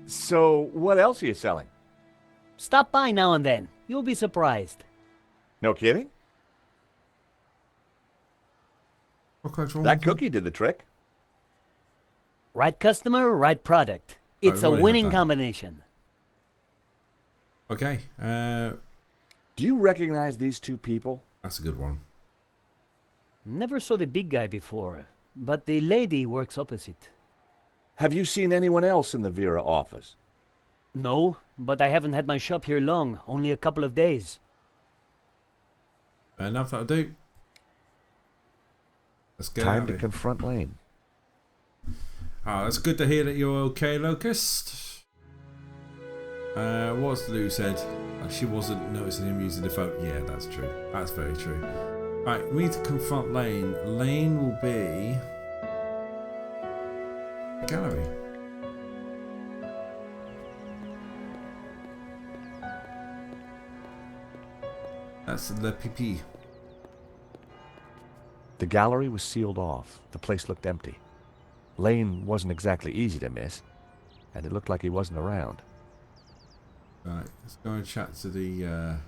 So, what else are you selling? Stop by now and then. You'll be surprised. No kidding? That That cookie did the trick. Right customer, right product. It's a already had winning that. combination. Okay, Do you recognize these two people? that's a good one. Never saw the big guy before, but the lady works opposite. Have you seen anyone else in the Vera office? No, but I haven't had my shop here long, only a couple of days. Fair enough, that'll do. Let's get out Time of to here. confront Lane. Ah, it's good to hear that you're okay, Locust. What's Lou said? She wasn't noticing him using the phone. Yeah, that's true. That's very true. Right, we need to confront Lane. Lane will be... gallery. That's Le Pipi. The gallery was sealed off. The place looked empty. Lane wasn't exactly easy to miss, and it looked like he wasn't around. Right, let's go and chat to the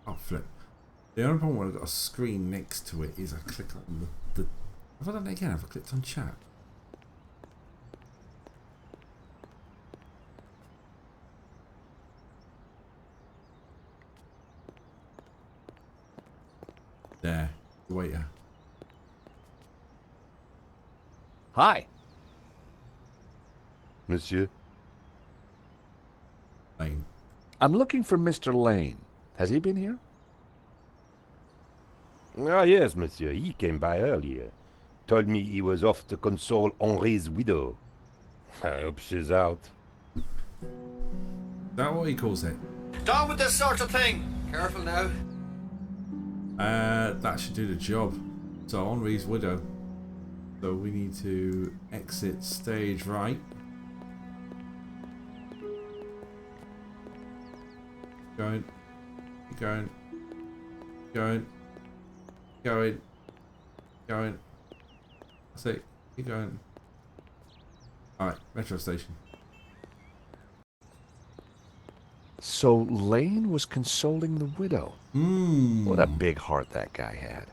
oh, flip. The only problem when I've got a screen next to it is I click on the have I done it again? Have I clicked on chat? There, the waiter. Hi. Monsieur? Lane. I'm looking for Mr. Lane. Has he been here? Ah, yes, monsieur. He came by earlier. Told me he was off to console Henri's widow. I hope she's out. Is that what he calls it? Down with this sort of thing. Careful now. That should do the job. So Henri's widow. So we need to exit stage right. Going. Going. Going. Going. Going. That's it. Keep going. Alright, metro station. So Lane was consoling the widow. What a big heart that guy had.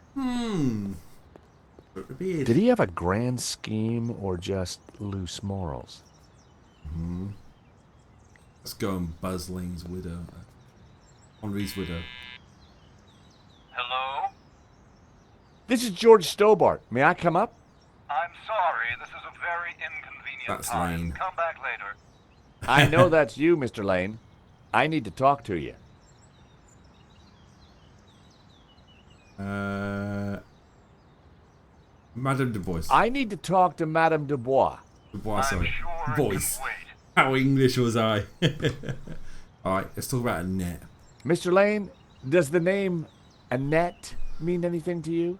Did he have a grand scheme or just loose morals? Let's go and buzz Lane's widow. Henri's widow. Hello? This is George Stobart. May I come up? I'm sorry, this is a very inconvenient That's time. Lane. Come back later. I know that's you, Mr. Lane. I need to talk to you. Madame Dubois. I need to talk to Madame Dubois. Dubois, sorry. Sure Boys. How English was I? Alright, let's talk about Annette. Mr. Lane, does the name Annette mean anything to you?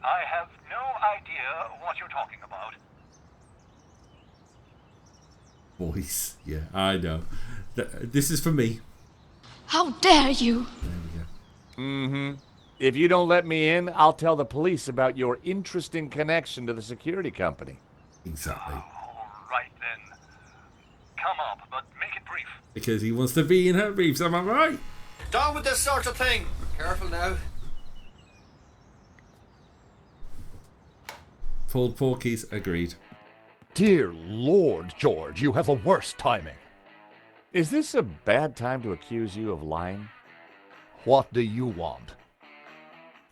I have no idea what you're talking about. Boys. Yeah, I know. This is for me. How dare you! There we go. If you don't let me in, I'll tell the police about your interesting connection to the security company. Exactly. All right then. Come up, but make it brief. Because he wants to be in her briefs, am I right? Down with this sort of thing. Careful now. Pulled Porkies, agreed. Dear Lord, George, you have the worst timing. Is this a bad time to accuse you of lying? What do you want?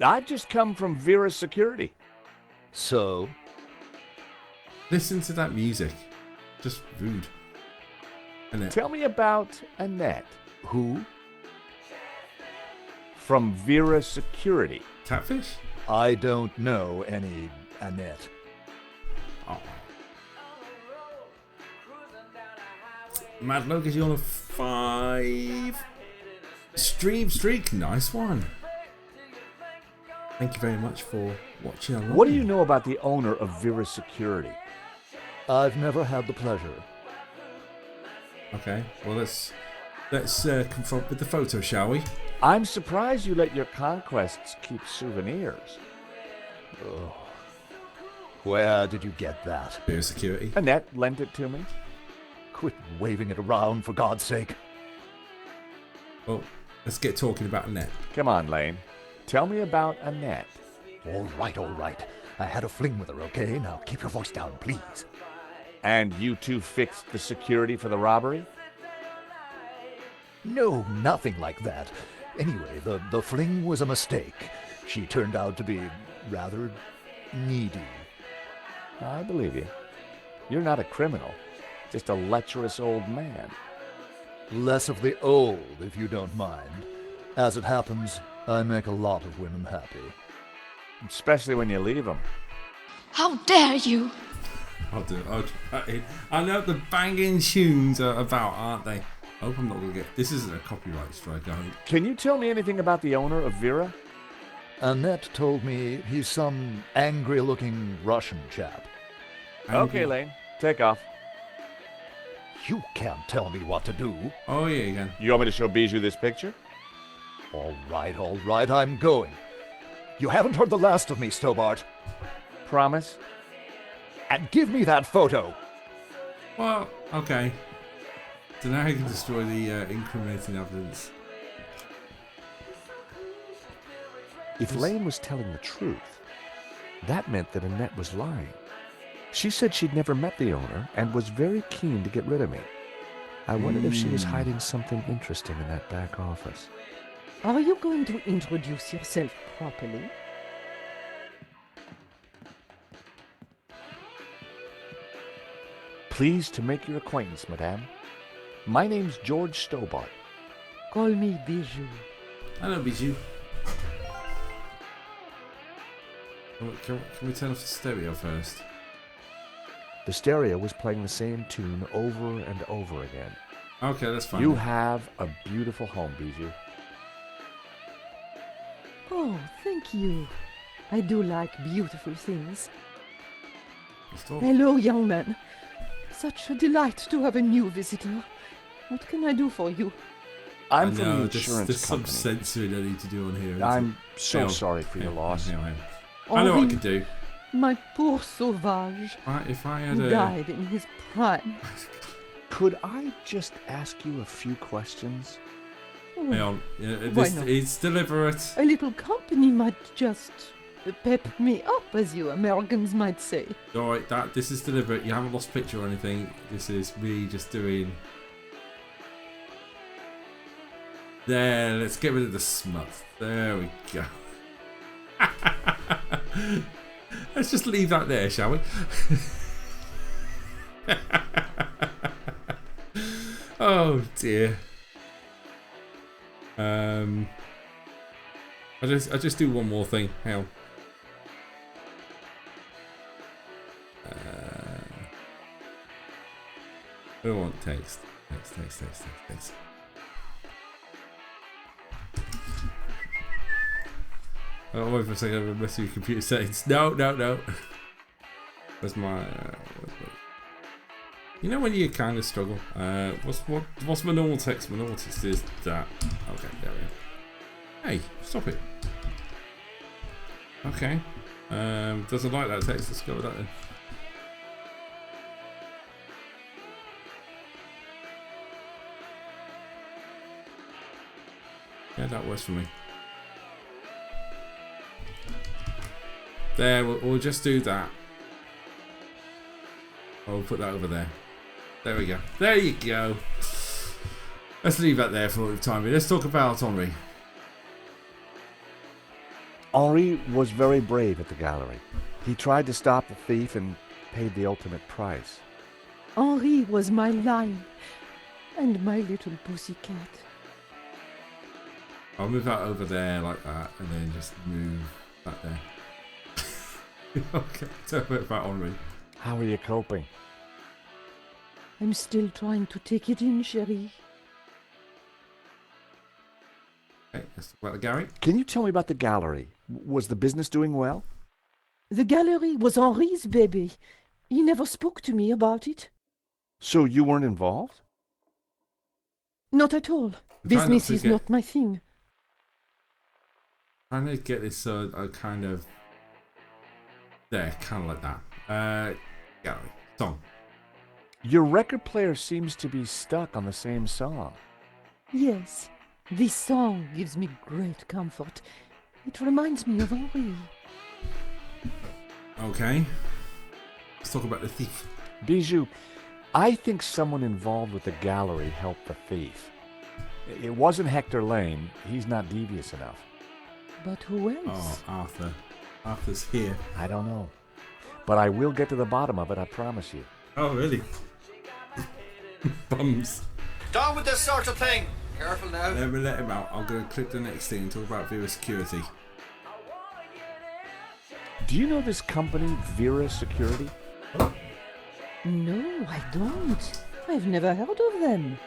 I've just come from Vera's security. So? Listen to that music. Just rude. Annette. Tell me about Annette. Who? From Vera Security. Catfish? I don't know any Annette. Oh. Mad Logan, you on a 5 stream streak. Nice one. Thank you very much for watching along. What do you know about the owner of Vera Security? I've never had the pleasure. Okay, well let's confront with the photo, shall we? I'm surprised you let your conquests keep souvenirs. Oh. Where did you get that? Beer security. Annette lent it to me. Quit waving it around, for God's sake. Well, let's get talking about Annette. Come on, Lane. Tell me about Annette. All right. I had a fling with her, okay? Now keep your voice down, please. And you two fixed the security for the robbery? No, nothing like that. Anyway, the fling was a mistake. She turned out to be rather needy. I believe you. You're not a criminal, just a lecherous old man. Less of the old, if you don't mind. As it happens, I make a lot of women happy. Especially when you leave them. How dare you! I'll do it. I'll try it. I know the banging tunes are about, aren't they? I hope I'm not going to get... This isn't a copyright strike, I hope. Can you tell me anything about the owner of Vera? Annette told me he's some angry-looking Russian chap. Okay, Lane. Take off. You can't tell me what to do. Oh, yeah, you can. You want me to show Bijou this picture? All right, I'm going. You haven't heard the last of me, Stobart. Promise? And give me that photo. Well, okay. So now you can destroy the incriminating evidence. If Lane was telling the truth, that meant that Annette was lying. She said she'd never met the owner and was very keen to get rid of me. I wondered if she was hiding something interesting in that back office. Are you going to introduce yourself properly? Pleased to make your acquaintance, madame. My name's George Stobart. Call me Bijou. I know, Bijou. Can we turn off the stereo first? The stereo was playing the same tune over and over again. Okay, that's fine. You have a beautiful home, Bijou. Oh, thank you. I do like beautiful things. Let's talk. Hello, young man. Such a delight to have a new visitor. What can I do for you? I'm I from know, the insurance there's some company. censoring I need to do on here. isn't I'm it? so Hang on. sorry for your Hang on, loss. hang on, hang on. I know what I Henri, could do. My poor sauvage. If I had He a... died in his prime. Could I just ask you a few questions? Hang on. Yeah, Why not? It's deliberate. A little company might just pep me up, as you Americans might say. Alright, this is deliberate. You haven't lost picture or anything. This is me just doing... There, let's get rid of the smut. There we go. Let's just leave that there, shall we? Oh dear. I just do one more thing. Hang on. I don't want text. Text. I don't know if I'm going to mess with your computer settings. No. Where's my... You know when you kind of struggle? What's my normal text? My normal text is that. Okay, there we go. Hey, stop it. Okay. Doesn't like that text. Let's go with that then. Yeah, that works for me. There, we'll just do that. I'll put that over there. There we go. There you go. Let's leave that there for the time being. Let's talk about Henri. Henri was very brave at the gallery. He tried to stop the thief and paid the ultimate price. Henri was my lion and my little pussycat. I'll move that over there like that and then just move that there. Okay, tell me about Henri. How are you coping? I'm still trying to take it in, chérie. Okay, let's talk about the gallery. Can you tell me about the gallery? Was the business doing well? The gallery was Henri's baby. He never spoke to me about it. So you weren't involved? Not at all. Business is not my thing. I'm trying to get this kind of... There, kind of like that. Gallery. Song. Your record player seems to be stuck on the same song. Yes, this song gives me great comfort. It reminds me of Henri. Okay. Let's talk about the thief. Bijou, I think someone involved with the gallery helped the thief. It wasn't Hector Lane. He's not devious enough. But who else? Oh, Arthur. Arthur's here. I don't know. But I will get to the bottom of it, I promise you. Oh, really? Bums. Down with this sort of thing. Careful now. Let me let him out. I'm going to click the next thing and talk about Vera Security. Do you know this company, Vera Security? No, I don't. I've never heard of them.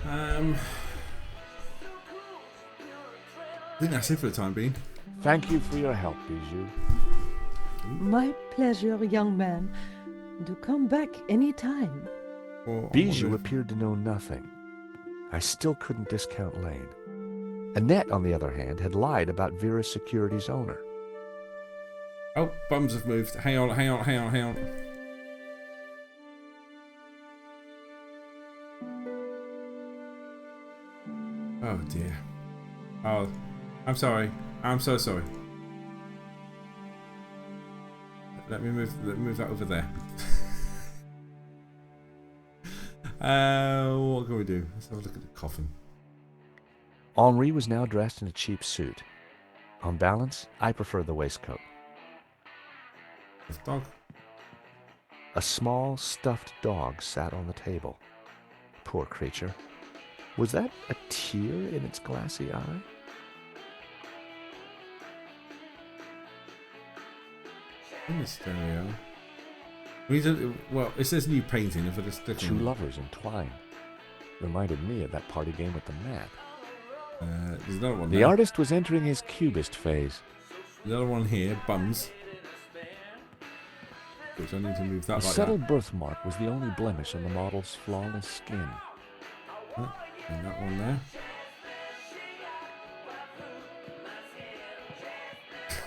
I think that's it for the time being. Thank you for your help, Bijou. My pleasure, young man. Do come back any time. Bijou appeared to know nothing. I still couldn't discount Lane. Annette, on the other hand, had lied about Vera Security's owner. Oh, bums have moved. Hang on. Oh dear. Oh, I'm sorry. I'm so sorry. Let me move that over there. What can we do? Let's have a look at the coffin. Henri was now dressed in a cheap suit. On balance, I prefer the waistcoat. Dog. A small, stuffed dog sat on the table. Poor creature. Was that a tear in its glassy eye? In the stereo. Well, it says new painting. If I just click Two on lovers entwined. Reminded me of that party game with the mat. there's another one The there. artist was entering his cubist phase. Another one here, bums. which I need to move that A like subtle that. birthmark was the only blemish on the model's flawless skin. And that one there.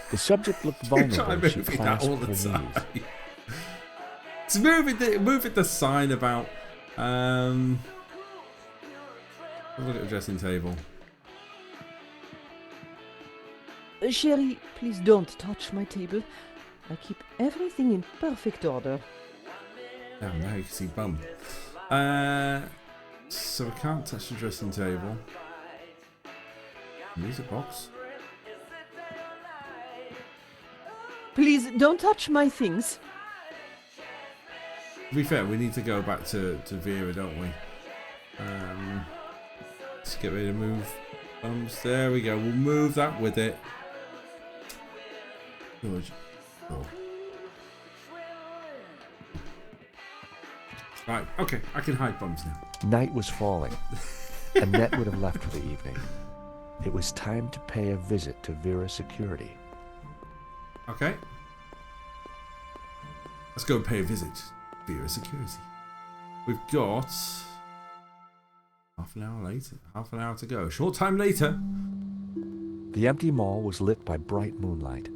The subject looked vulnerable as she clasped her knees. It's moving the sign about. Look at the dressing table. Sherry, please don't touch my table. I keep everything in perfect order. Now you can see bum. So we can't touch the dressing table. Music box. Please don't touch my things. To be fair, we need to go back to Vera, don't we? Let's get ready to move bums. There we go. We'll move that with it. George. Oh. Right, okay, I can hide bums now. Night was falling. Annette would have left for the evening. It was time to pay a visit to Vera's security. Okay. Let's go and pay a visit to Vera's security. We've got half an hour to go. Short time later. The empty mall was lit by bright moonlight.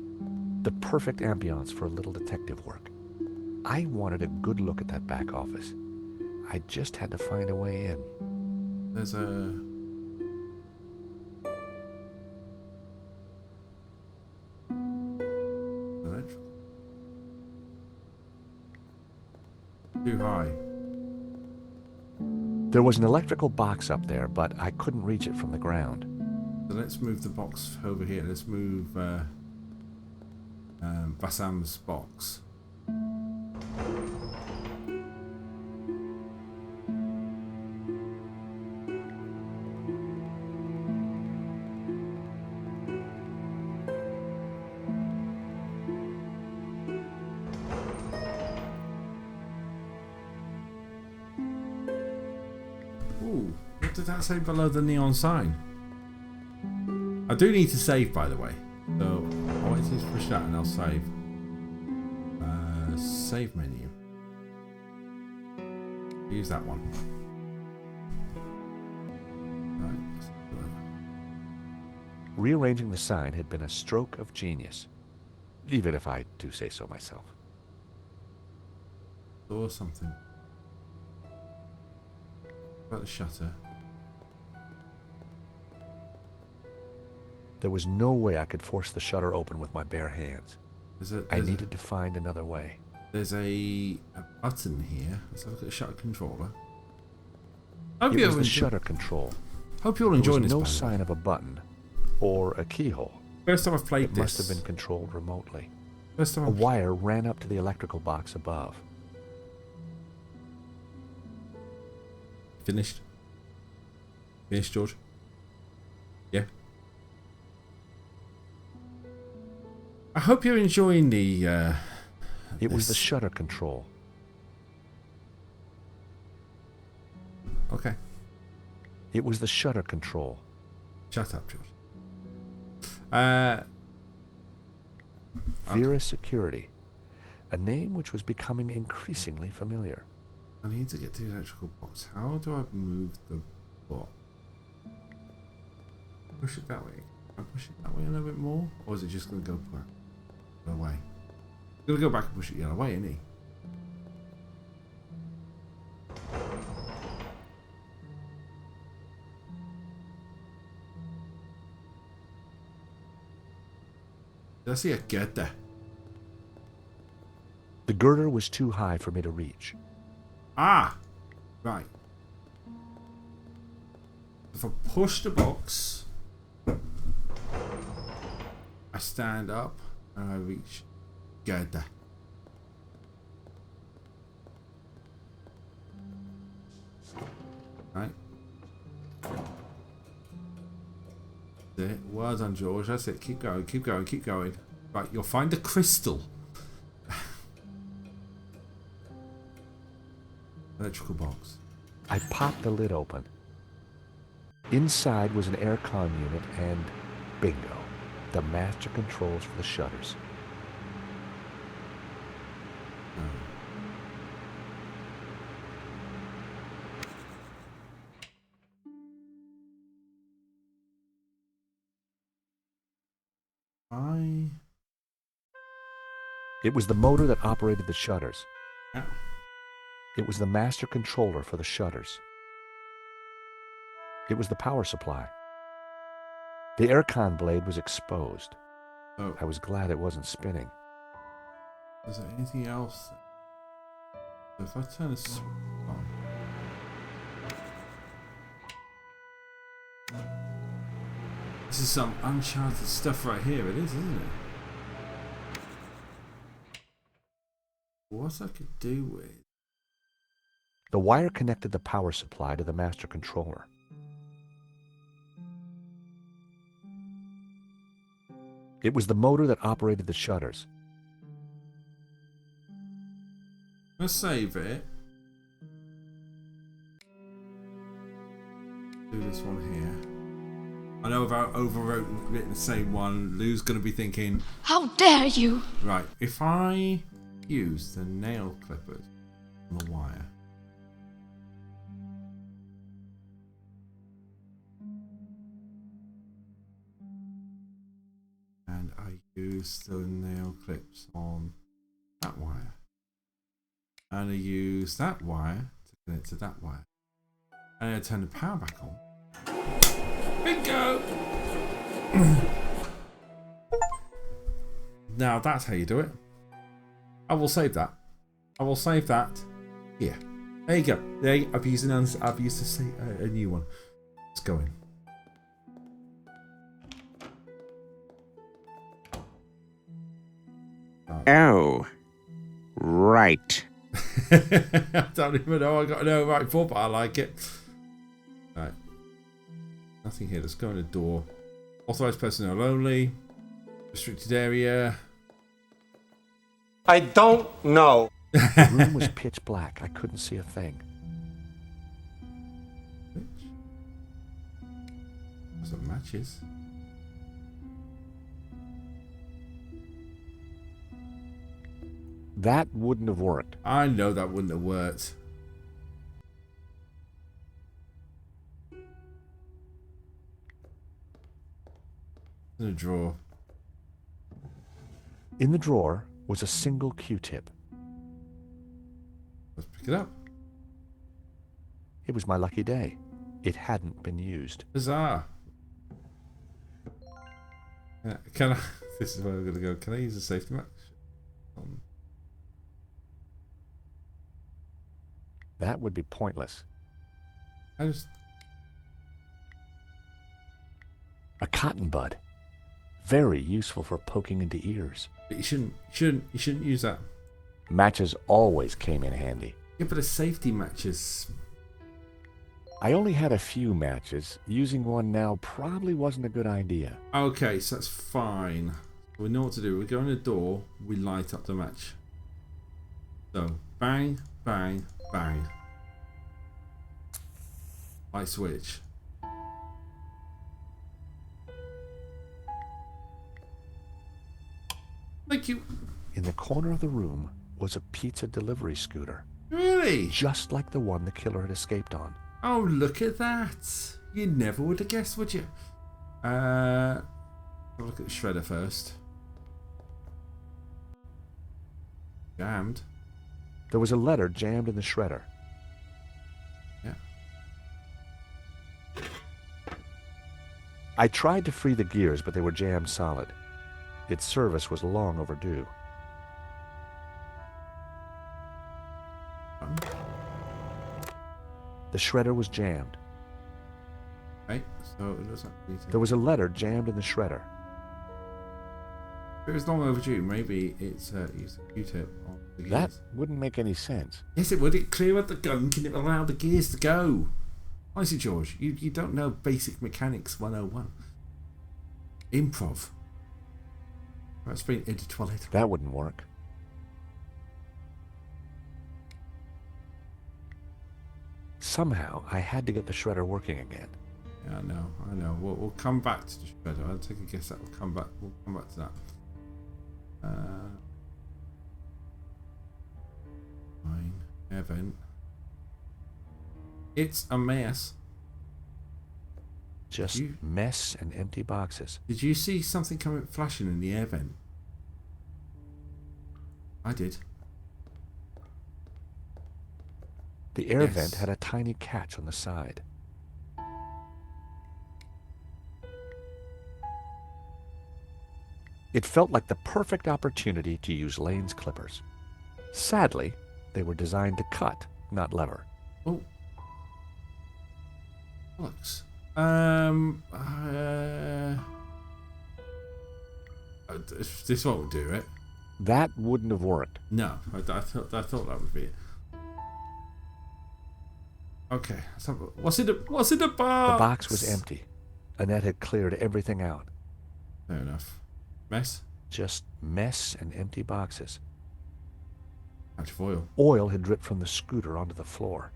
The perfect ambiance for a little detective work. I wanted a good look at that back office. I just had to find a way in. There's a... Too high. There was an electrical box up there, but I couldn't reach it from the ground. So let's move the box over here. Let's move Bassam's box. Ooh, what did that say below the neon sign? I do need to save, by the way. So, I want to push that and I'll save. Save menu. Use that one. Right. Rearranging the sign had been a stroke of genius, even if I do say so myself. Or something. About the shutter. There was no way I could force the shutter open with my bare hands. I needed to find another way. There's a button here. Let's have a look at the shutter controller. It was the shutter control. Hope you're enjoying this. There was no sign of a button or a keyhole. First time I've played this. It must have been controlled remotely. First time a wire ran up to the electrical box above. Finished? Finished, George? Yeah? I hope you're enjoying the... It was the shutter control. Okay. It was the shutter control. Shut up, George. Vera Security. A name which was becoming increasingly familiar. I need to get to the electrical box. How do I move the box? Push it that way. Can I push it that way a little bit more? Or is it just going to go the other way? It's going to go back and push it the other way, isn't he? Did I see a girder? The girder was too high for me to reach. Ah! Right. If I push the box, I stand up and I reach girder. Right. That's it. Well done, George. That's it. Keep going, keep going, keep going. Right, you'll find a crystal. Electrical box. I popped the lid open. Inside was an aircon unit and bingo, the master controls for the shutters. It was the motor that operated the shutters. Yeah. It was the master controller for the shutters. It was the power supply. The aircon blade was exposed. Oh. I was glad it wasn't spinning. Is there anything else? So if I turn the switch on. This is some uncharted stuff right here, it is, isn't it? What I could do with... The wire connected the power supply to the master controller. It was the motor that operated the shutters. Let's save it. Do this one here. I know if I overwritten the same one, Lou's going to be thinking, how dare you! Right, if I use the nail clippers on the wire. And I use the nail clips on that wire. And I use that wire to connect to that wire. And I turn the power back on. Bingo! Now that's how you do it. I will save that. I will save that here. There you go. There you, I've used a new one. Let's go in. Oh, right. I don't even know I got to know right for, but I like it. Right. Nothing here. Let's go in the door. Authorized personnel only. Restricted area. I don't know. The room was pitch black. I couldn't see a thing. Some matches. That wouldn't have worked. I know that wouldn't have worked. In a drawer. In the drawer was a single Q-tip. Let's pick it up. It was my lucky day. It hadn't been used. Bizarre. Can I? This is where I'm going to go. Can I use a safety match? That would be pointless. I just... A cotton bud. Very useful for poking into ears. But you shouldn't use that. Matches always came in handy. Yeah, but a safety matches. I only had a few matches. Using one now probably wasn't a good idea. Okay, so that's fine. We know what to do. We go in the door, we light up the match. So, bang, bang, bang. Light switch. Thank you. In the corner of the room was a pizza delivery scooter. Really? Just like the one the killer had escaped on. Oh, look at that. You never would have guessed, would you? Have a look at the shredder first. Jammed. There was a letter jammed in the shredder. Yeah. I tried to free the gears, but they were jammed solid. Its service was long overdue. The shredder was jammed. Right, so it looks like there was a letter jammed in the shredder. If it was long overdue, maybe it's used a Q-tip on the gears. That wouldn't make any sense. Yes, it would. It clear up the gunk and it allow the gears to go. Honestly, George, you don't know basic mechanics 101. Improv. That's been into toilet. That wouldn't work. Somehow, I had to get the shredder working again. Yeah, I know. We'll come back to the shredder. I'll take a guess that we'll come back to that. Fine. Event. It's a mess. Just mess and empty boxes. Did you see something flashing in the air vent? I did. The air vent had a tiny catch on the side. It felt like the perfect opportunity to use Lane's clippers. Sadly, they were designed to cut, not lever. Oh. Looks. This won't do it. That wouldn't have worked. No, I thought that would be it. Okay, so what's in the box? The box was empty. Annette had cleared everything out. Fair enough. Mess? Just mess and empty boxes. Patch of oil. Oil had dripped from the scooter onto the floor.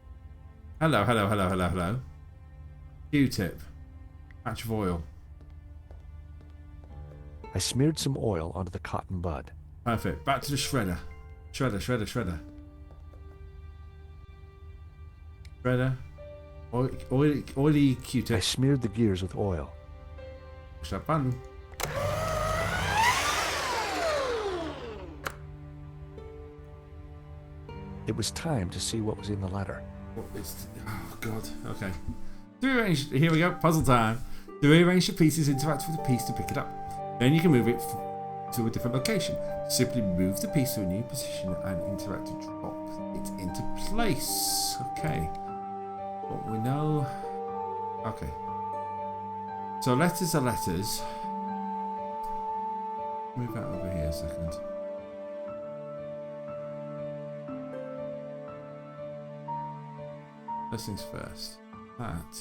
Hello. Q-tip. Patch of oil. I smeared some oil onto the cotton bud. Perfect. Back to the shredder. Shredder. Shredder. Oily Q-tip. I smeared the gears with oil. Push that button. It was time to see what was in the letter. Oh, God. Okay. Here we go. Puzzle time. To rearrange the pieces, interact with the piece to pick it up. Then you can move it to a different location. Simply move the piece to a new position and interact to drop it into place. Okay. What we know. Okay. So letters are letters. Move that over here a second. First things first. That.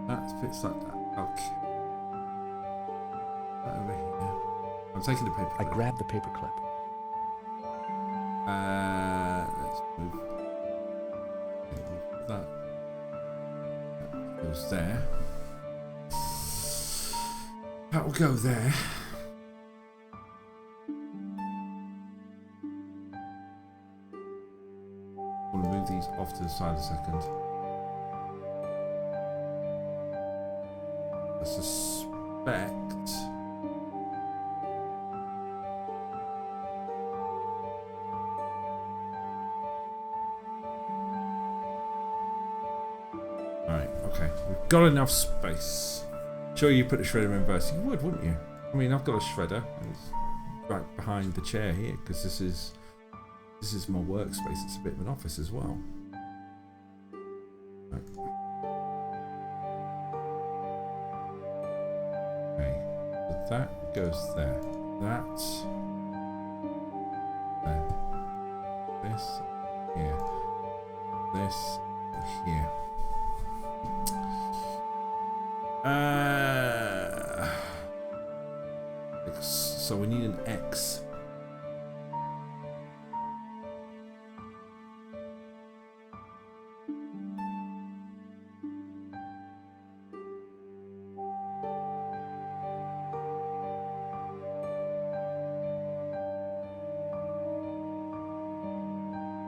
That fits like that. Okay. That over here. I'm taking the paper clip. I grabbed the paper clip. Let's move. That goes there. That will go there. I'm going to move these off to the side a second. I suspect. Alright, okay. We've got enough space. Sure, you put the shredder in reverse. You would, wouldn't you? I mean, I've got a shredder. And it's right behind the chair here because this is my workspace. It's a bit of an office as well. Right. Okay, so that goes there. That there. This here. This here. So we need an X.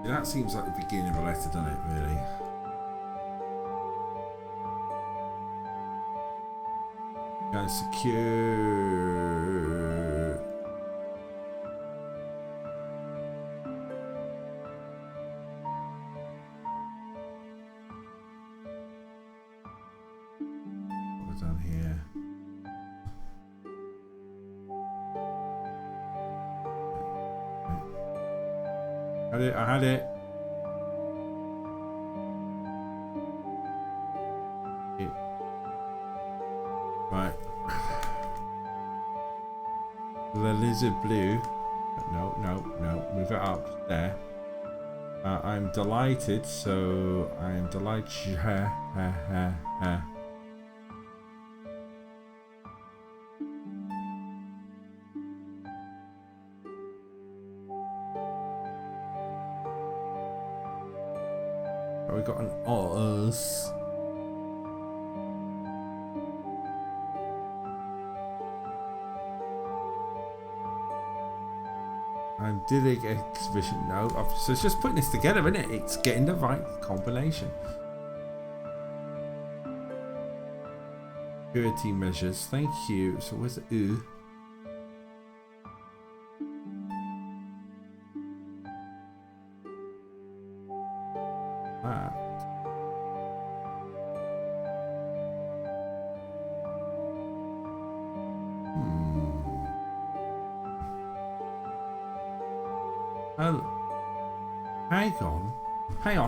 That seems like the beginning of a letter, doesn't it, really? Going secure. What's down here? I had it. Right. The lizard blue. No. Move it up there. I'm delighted. So I'm delighted. We got an Oz. I'm doing exhibition. No, so it's just putting this together, isn't it? It's getting the right combination. Security measures. Thank you. So where's the U? That. Oh, hang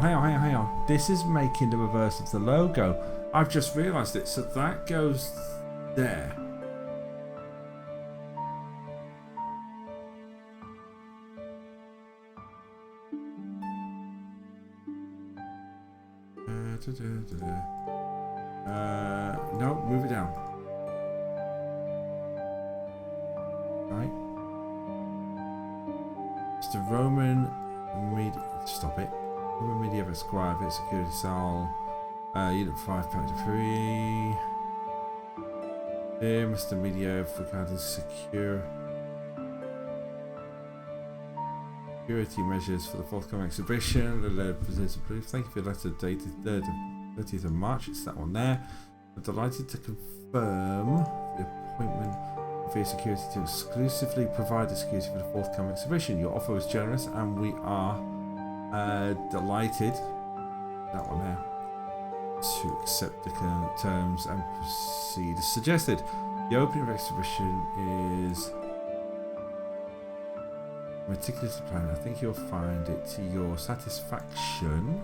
on. This is making the reverse of the logo. I've just realised it. So that goes there. No, move it down. Right. It's the Roman media. Stop it. Roman media of Scribe, it's security cell. Unit 5, Factor 3. Dear Mr. Media, regarding security measures for the forthcoming exhibition, the letter presents a proof. Thank you for your letter dated 30th of March. It's that one there. I'm delighted to confirm the appointment of your security to exclusively provide the security for the forthcoming exhibition. Your offer is generous, and we are delighted. That one there. To accept the terms and proceed as suggested. The opening of the exhibition is meticulously planned. I think you'll find it to your satisfaction.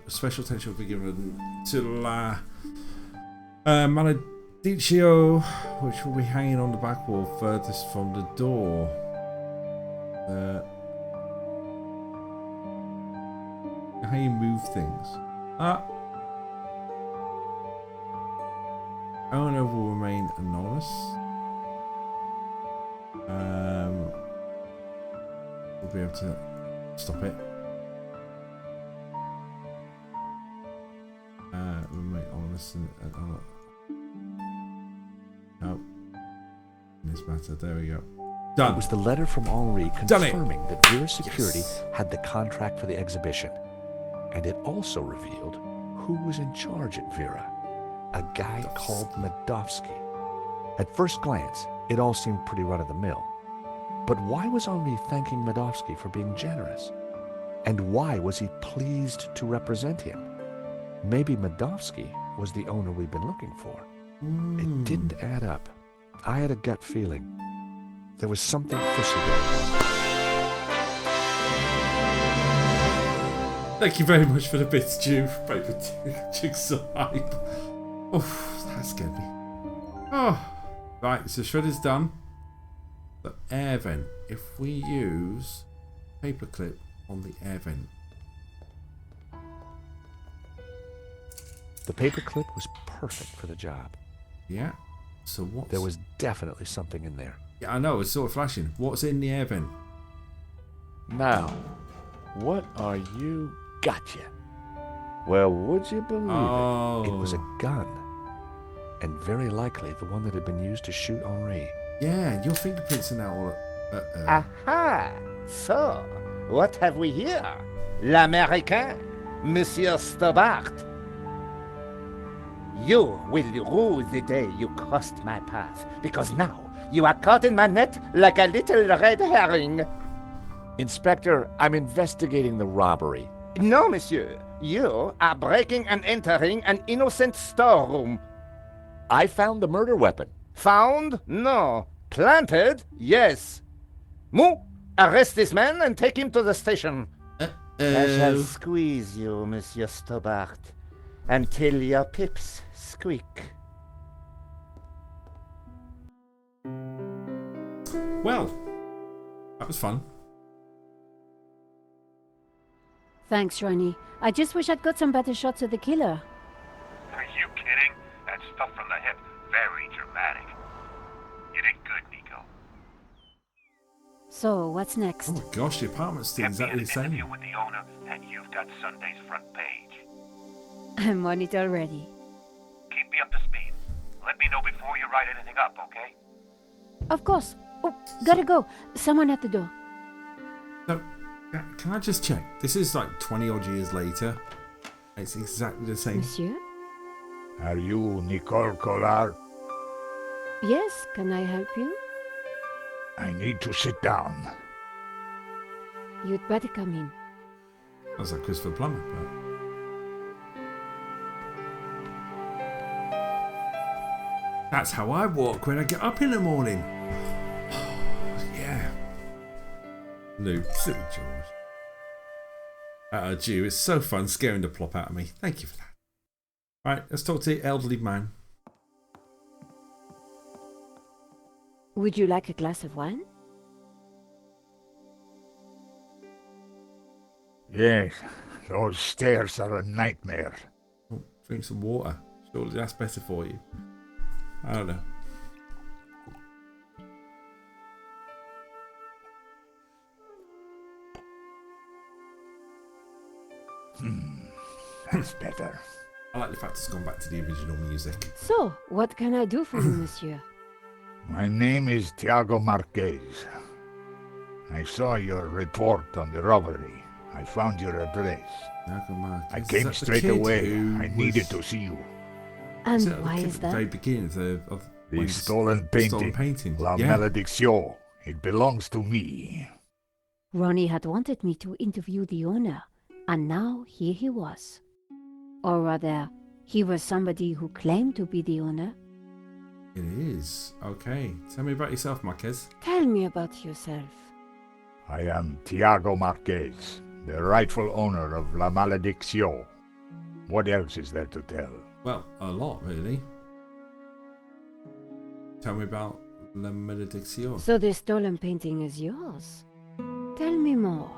Special attention will be given to La Malediccio, which will be hanging on the back wall furthest from the door. How you move things. Owner will remain anonymous. We'll be able to stop it. Remain anonymous no. In this matter, there we go. Done. It was the letter from Henri confirming that Vera Security had the contract for the exhibition. And it also revealed who was in charge at Vera. A guy called Medovsky. At first glance, it all seemed pretty run-of-the-mill. But why was Henri thanking Medovsky for being generous? And why was he pleased to represent him? Maybe Medovsky was the owner we've been looking for. It didn't add up. I had a gut feeling. There was something fishy going on. Thank you very much for the bits, Jew. Paper jigsaw hype. Oh, that scared me. Oh, right. So shredder's done. The air vent. If we use paperclip on the air vent. The paperclip was perfect for the job. Yeah. So what? There was definitely something in there. Yeah, I know. It's sort of flashing. What's in the air vent? Now, what are you? Gotcha. Well, would you believe it? It was a gun. And very likely the one that had been used to shoot Henri. Yeah, your fingerprints are now all... Aha! So, what have we here? L'Américain, Monsieur Stobart. You will rue the day you crossed my path, because now you are caught in my net like a little red herring. Inspector, I'm investigating the robbery. No, monsieur. You are breaking and entering an innocent storeroom. I found the murder weapon. Found? No. Planted? Yes. Mou, arrest this man and take him to the station. I shall squeeze you, Monsieur Stobart, until your pips squeak. Well, that was fun. Thanks, Ronnie. I just wish I'd got some better shots of the killer. Are you kidding? That stuff from the hip, very dramatic. You did good, Nico. So, what's next? Oh my gosh, the apartment's still exactly the same. Interview with the owner, and you've got Sunday's front page. I'm on it already. Keep me up to speed. Let me know before you write anything up, okay? Of course. Oh, gotta go. Someone at the door. So, can I just check? This is like 20 odd years later. It's exactly the same. Monsieur? Are you Nicole Collard? Yes, can I help you? I need to sit down. You'd better come in. That's like Christopher Plummer. But... That's how I walk when I get up in the morning. Yeah. No, silly George. Jew, it's so fun scaring the plop out of me. Thank you for that. Right, let's talk to the elderly man. Would you like a glass of wine? Yes, those stairs are a nightmare. Oh, drink some water. Surely that's better for you. I don't know. That's better. I like the fact it's gone back to the original music. So, what can I do for you, monsieur? My name is Tiago Marquez. I saw your report on the robbery. I found your address. I came straight away. I needed to see you. And why is At the that? The stolen painting. La Malédiction. It belongs to me. Ronnie had wanted me to interview the owner, and now here he was. Or rather, he was somebody who claimed to be the owner. It is. Okay. Tell me about yourself, Marquez. Tell me about yourself. I am Tiago Marquez, the rightful owner of La Malédiction. What else is there to tell? Well, a lot, really. Tell me about La Malédiction. So the stolen painting is yours? Tell me more.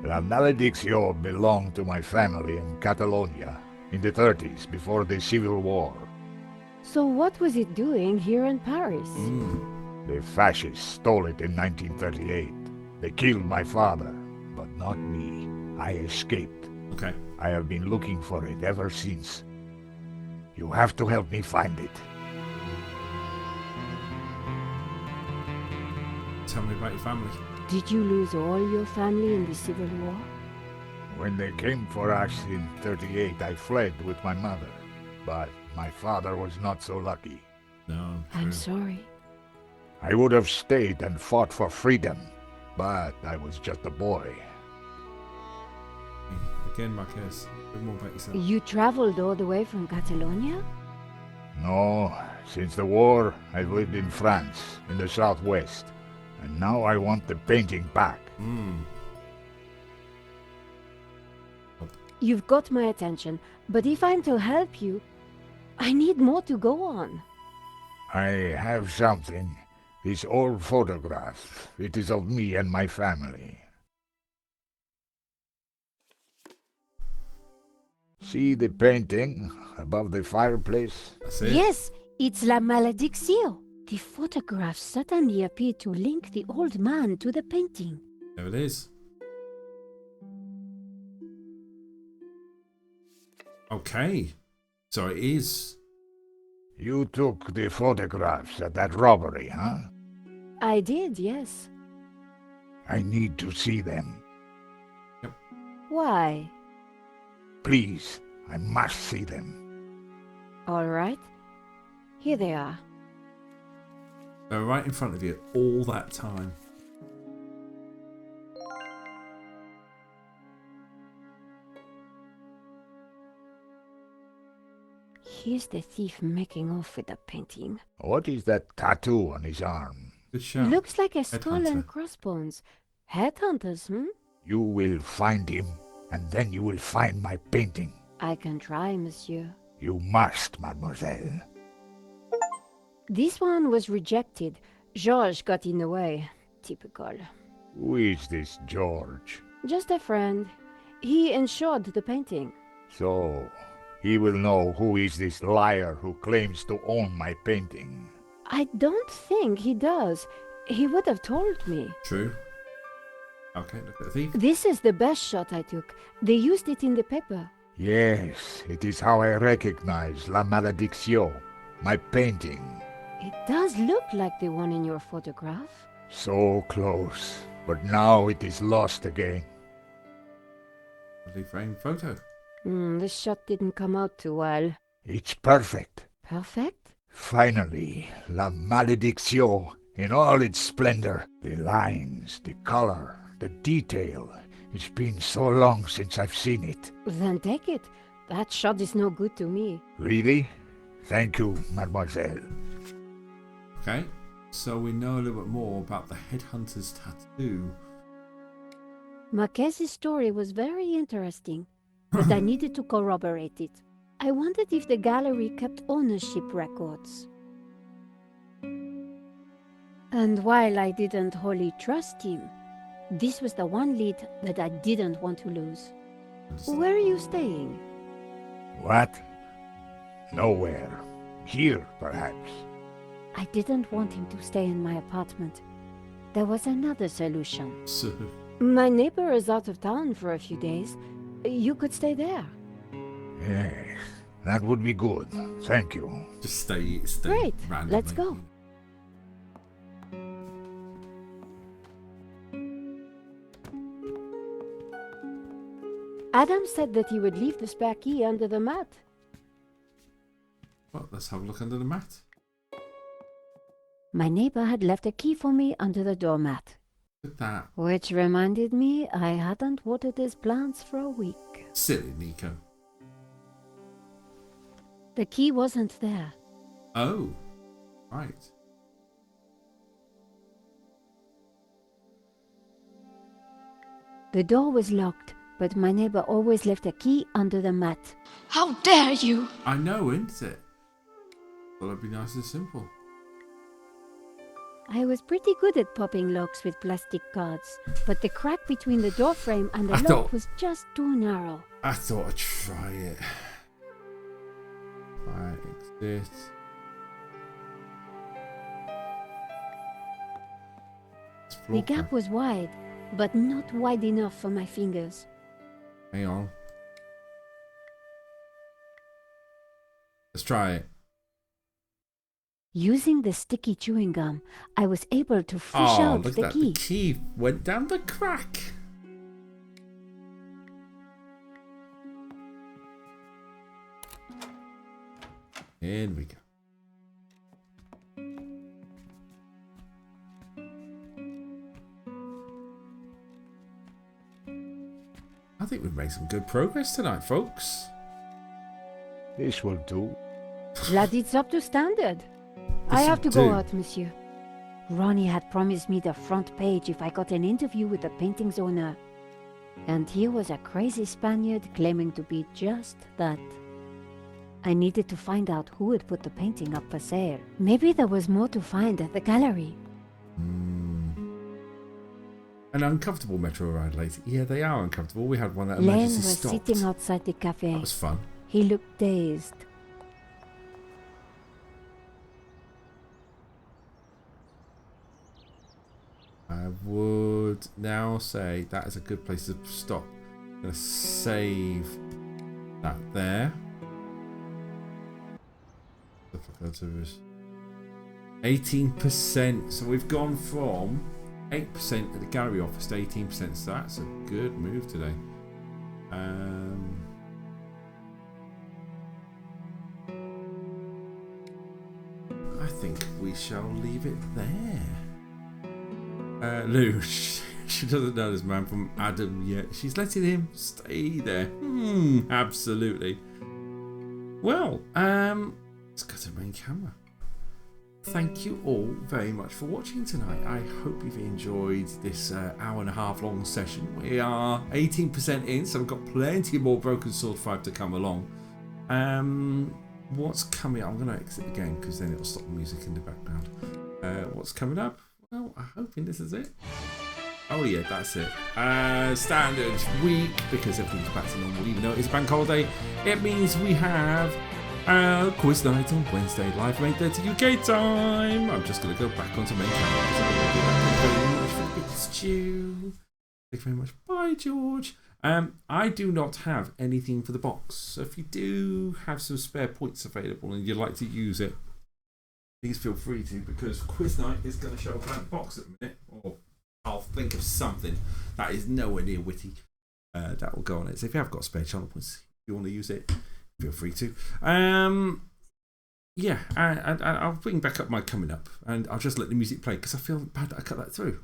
La Malédiction belonged to my family in Catalonia in the 30s, before the Civil War. So what was it doing here in Paris? The fascists stole it in 1938. They killed my father, but not me. I escaped. Okay. I have been looking for it ever since. You have to help me find it. Tell me about your family. Did you lose all your family in the Civil War? When they came for us in 38, I fled with my mother. But my father was not so lucky. No, I'm sorry. I would have stayed and fought for freedom, but I was just a boy. Again, Marquez, a bit more about yourself. You traveled all the way from Catalonia? No, since the war, I've lived in France, in the southwest. And now I want the painting back. You've got my attention, but if I'm to help you, I need more to go on. I have something. This old photograph. It is of me and my family. See the painting above the fireplace? That's it. Yes, it's La Malédiction. The photograph suddenly appeared to link the old man to the painting. There it is. Okay. So it is. You took the photographs at that robbery, huh? I did, yes. I need to see them. Why? Please, I must see them. All right. Here they are. They're right in front of you all that time. Here's the thief making off with the painting. What is that tattoo on his arm? Good shout. Looks like a skull Headhunter. and crossbones. Headhunters, You will find him, and then you will find my painting. I can try, monsieur. You must, mademoiselle. This one was rejected. George got in the way. Typical. Who is this George? Just a friend. He insured the painting. So, he will know who is this liar who claims to own my painting. I don't think he does. He would have told me. True. Okay, look at the thief. This is the best shot I took. They used it in the paper. Yes, it is how I recognize La Malédiction, my painting. It does look like the one in your photograph. So close, but now it is lost again. Lovely framed photo. This shot didn't come out too well. It's perfect. Perfect? Finally, La Malédiction in all its splendor. The lines, the color, the detail. It's been so long since I've seen it. Then take it. That shot is no good to me. Really? Thank you, mademoiselle. Okay, so we know a little bit more about the headhunter's tattoo. Marquez's story was very interesting, but I needed to corroborate it. I wondered if the gallery kept ownership records. And while I didn't wholly trust him, this was the one lead that I didn't want to lose. Where are you staying? What? Nowhere. Here, perhaps. I didn't want him to stay in my apartment. There was another solution. My neighbor is out of town for a few days. You could stay there. Yes, that would be good. Thank you. Just stay Great, randomly. let's go. Adam said that he would leave the spare key under the mat. Well, let's have a look under the mat. My neighbor had left a key for me under the doormat. Look at that. Which reminded me I hadn't watered his plants for a week. Silly Nico. The key wasn't there. Oh, right. The door was locked, but my neighbor always left a key under the mat. How dare you! I know, isn't it? Well, it'd be nice and simple. I was pretty good at popping locks with plastic cards, but the crack between the door frame and the I lock thought- was just too narrow. I thought I'd try it. Right, exit. The gap was wide, but not wide enough for my fingers. Hang on. Let's try it. Using the sticky chewing gum, I was able to fish Oh, out look the at that. key. The key went down the crack. Here we go. I think we've made some good progress tonight, folks. This will do. Glad it's up to standard. I This have to will go do. out, monsieur. Ronnie had promised me the front page if I got an interview with the painting's owner. And here was a crazy Spaniard claiming to be just that. I needed to find out who had put the painting up for sale. Maybe there was more to find at the gallery. An uncomfortable metro ride later. Yeah, they are uncomfortable. We had one that Len emergency was stopped. sitting outside the cafe. That was fun. He looked dazed. I would now say that is a good place to stop. I'm going to save that there. The fuck out of us. 18%. So we've gone from 8% at the gallery office to 18%. So that's a good move today. I think we shall leave it there. Lou, she doesn't know this man from Adam yet. She's letting him stay there. Absolutely. Well, let's go to the main camera. Thank you all very much for watching tonight. I hope you've enjoyed this hour and a half long session. We are 18% in, so we've got plenty more Broken Sword 5 to come along. What's coming up? I'm going to exit the game because then it'll stop the music in the background. What's coming up? Well, I'm hoping this is it. Oh yeah, that's it. Standard week, because everything's back to normal, even though it's a bank holiday. It means we have quiz night on Wednesday, live from 8:30 UK time. I'm just going to go back onto main camera. Thank you very much for the big stew. Thank you very much. Bye, George. I do not have anything for the box, so if you do have some spare points available and you'd like to use it, please feel free to, because quiz night is going to show a blank box at the minute, or I'll think of something that is nowhere near witty. That will go on it. So if you have got spare channel points, if you want to use it, feel free to. Yeah, and I'll bring back up my coming up, and I'll just let the music play because I feel bad that I cut that through.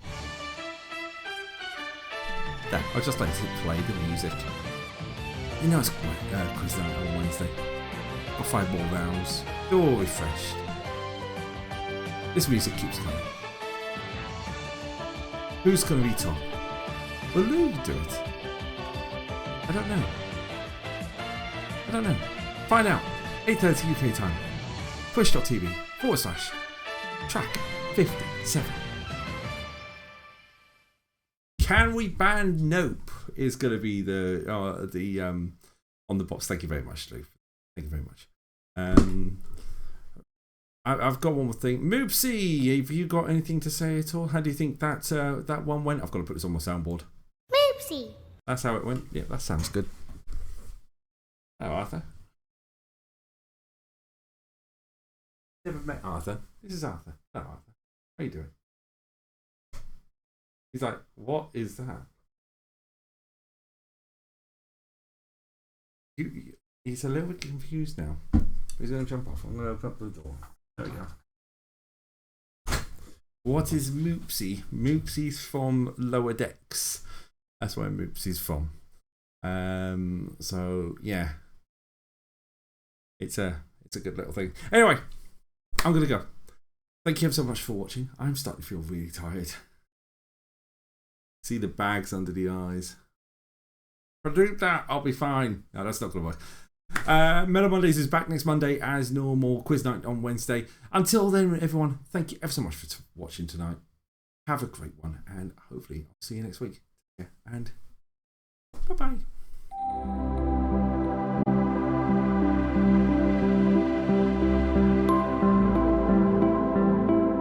There, I'll just let it play the music. You know it's quiz night on Wednesday. Got 5 more rounds. You're all refreshed. This music keeps going. Who's going to be top? Will Lou do it? I don't know. Find out. 8:30 UK time. Twitch.tv/track57. Can we ban Nope is going to be the on the box. Thank you very much, Lou. Thank you very much. I've got one more thing. Moopsy, have you got anything to say at all? How do you think that that one went? I've got to put this on my soundboard. Moopsy. That's how it went. Yeah, that sounds good. Hello, Arthur. Never met Arthur. This is Arthur. Hello, Arthur. How you doing? He's like, what is that? He's a little bit confused now. He's going to jump off. I'm going to open up the door. There we go. What is Moopsy? Moopsy's from Lower Decks. That's where Moopsy's from. So yeah, it's a good little thing. Anyway, I'm gonna go. Thank you so much for watching. I'm starting to feel really tired. See the bags under the eyes. If I do that, I'll be fine. No, that's not gonna work. Mellow Mondays is back next Monday as normal. Quiz night on Wednesday. Until then, everyone, thank you ever so much for watching tonight. Have a great one, and hopefully I'll see you next week. Yeah, and bye bye.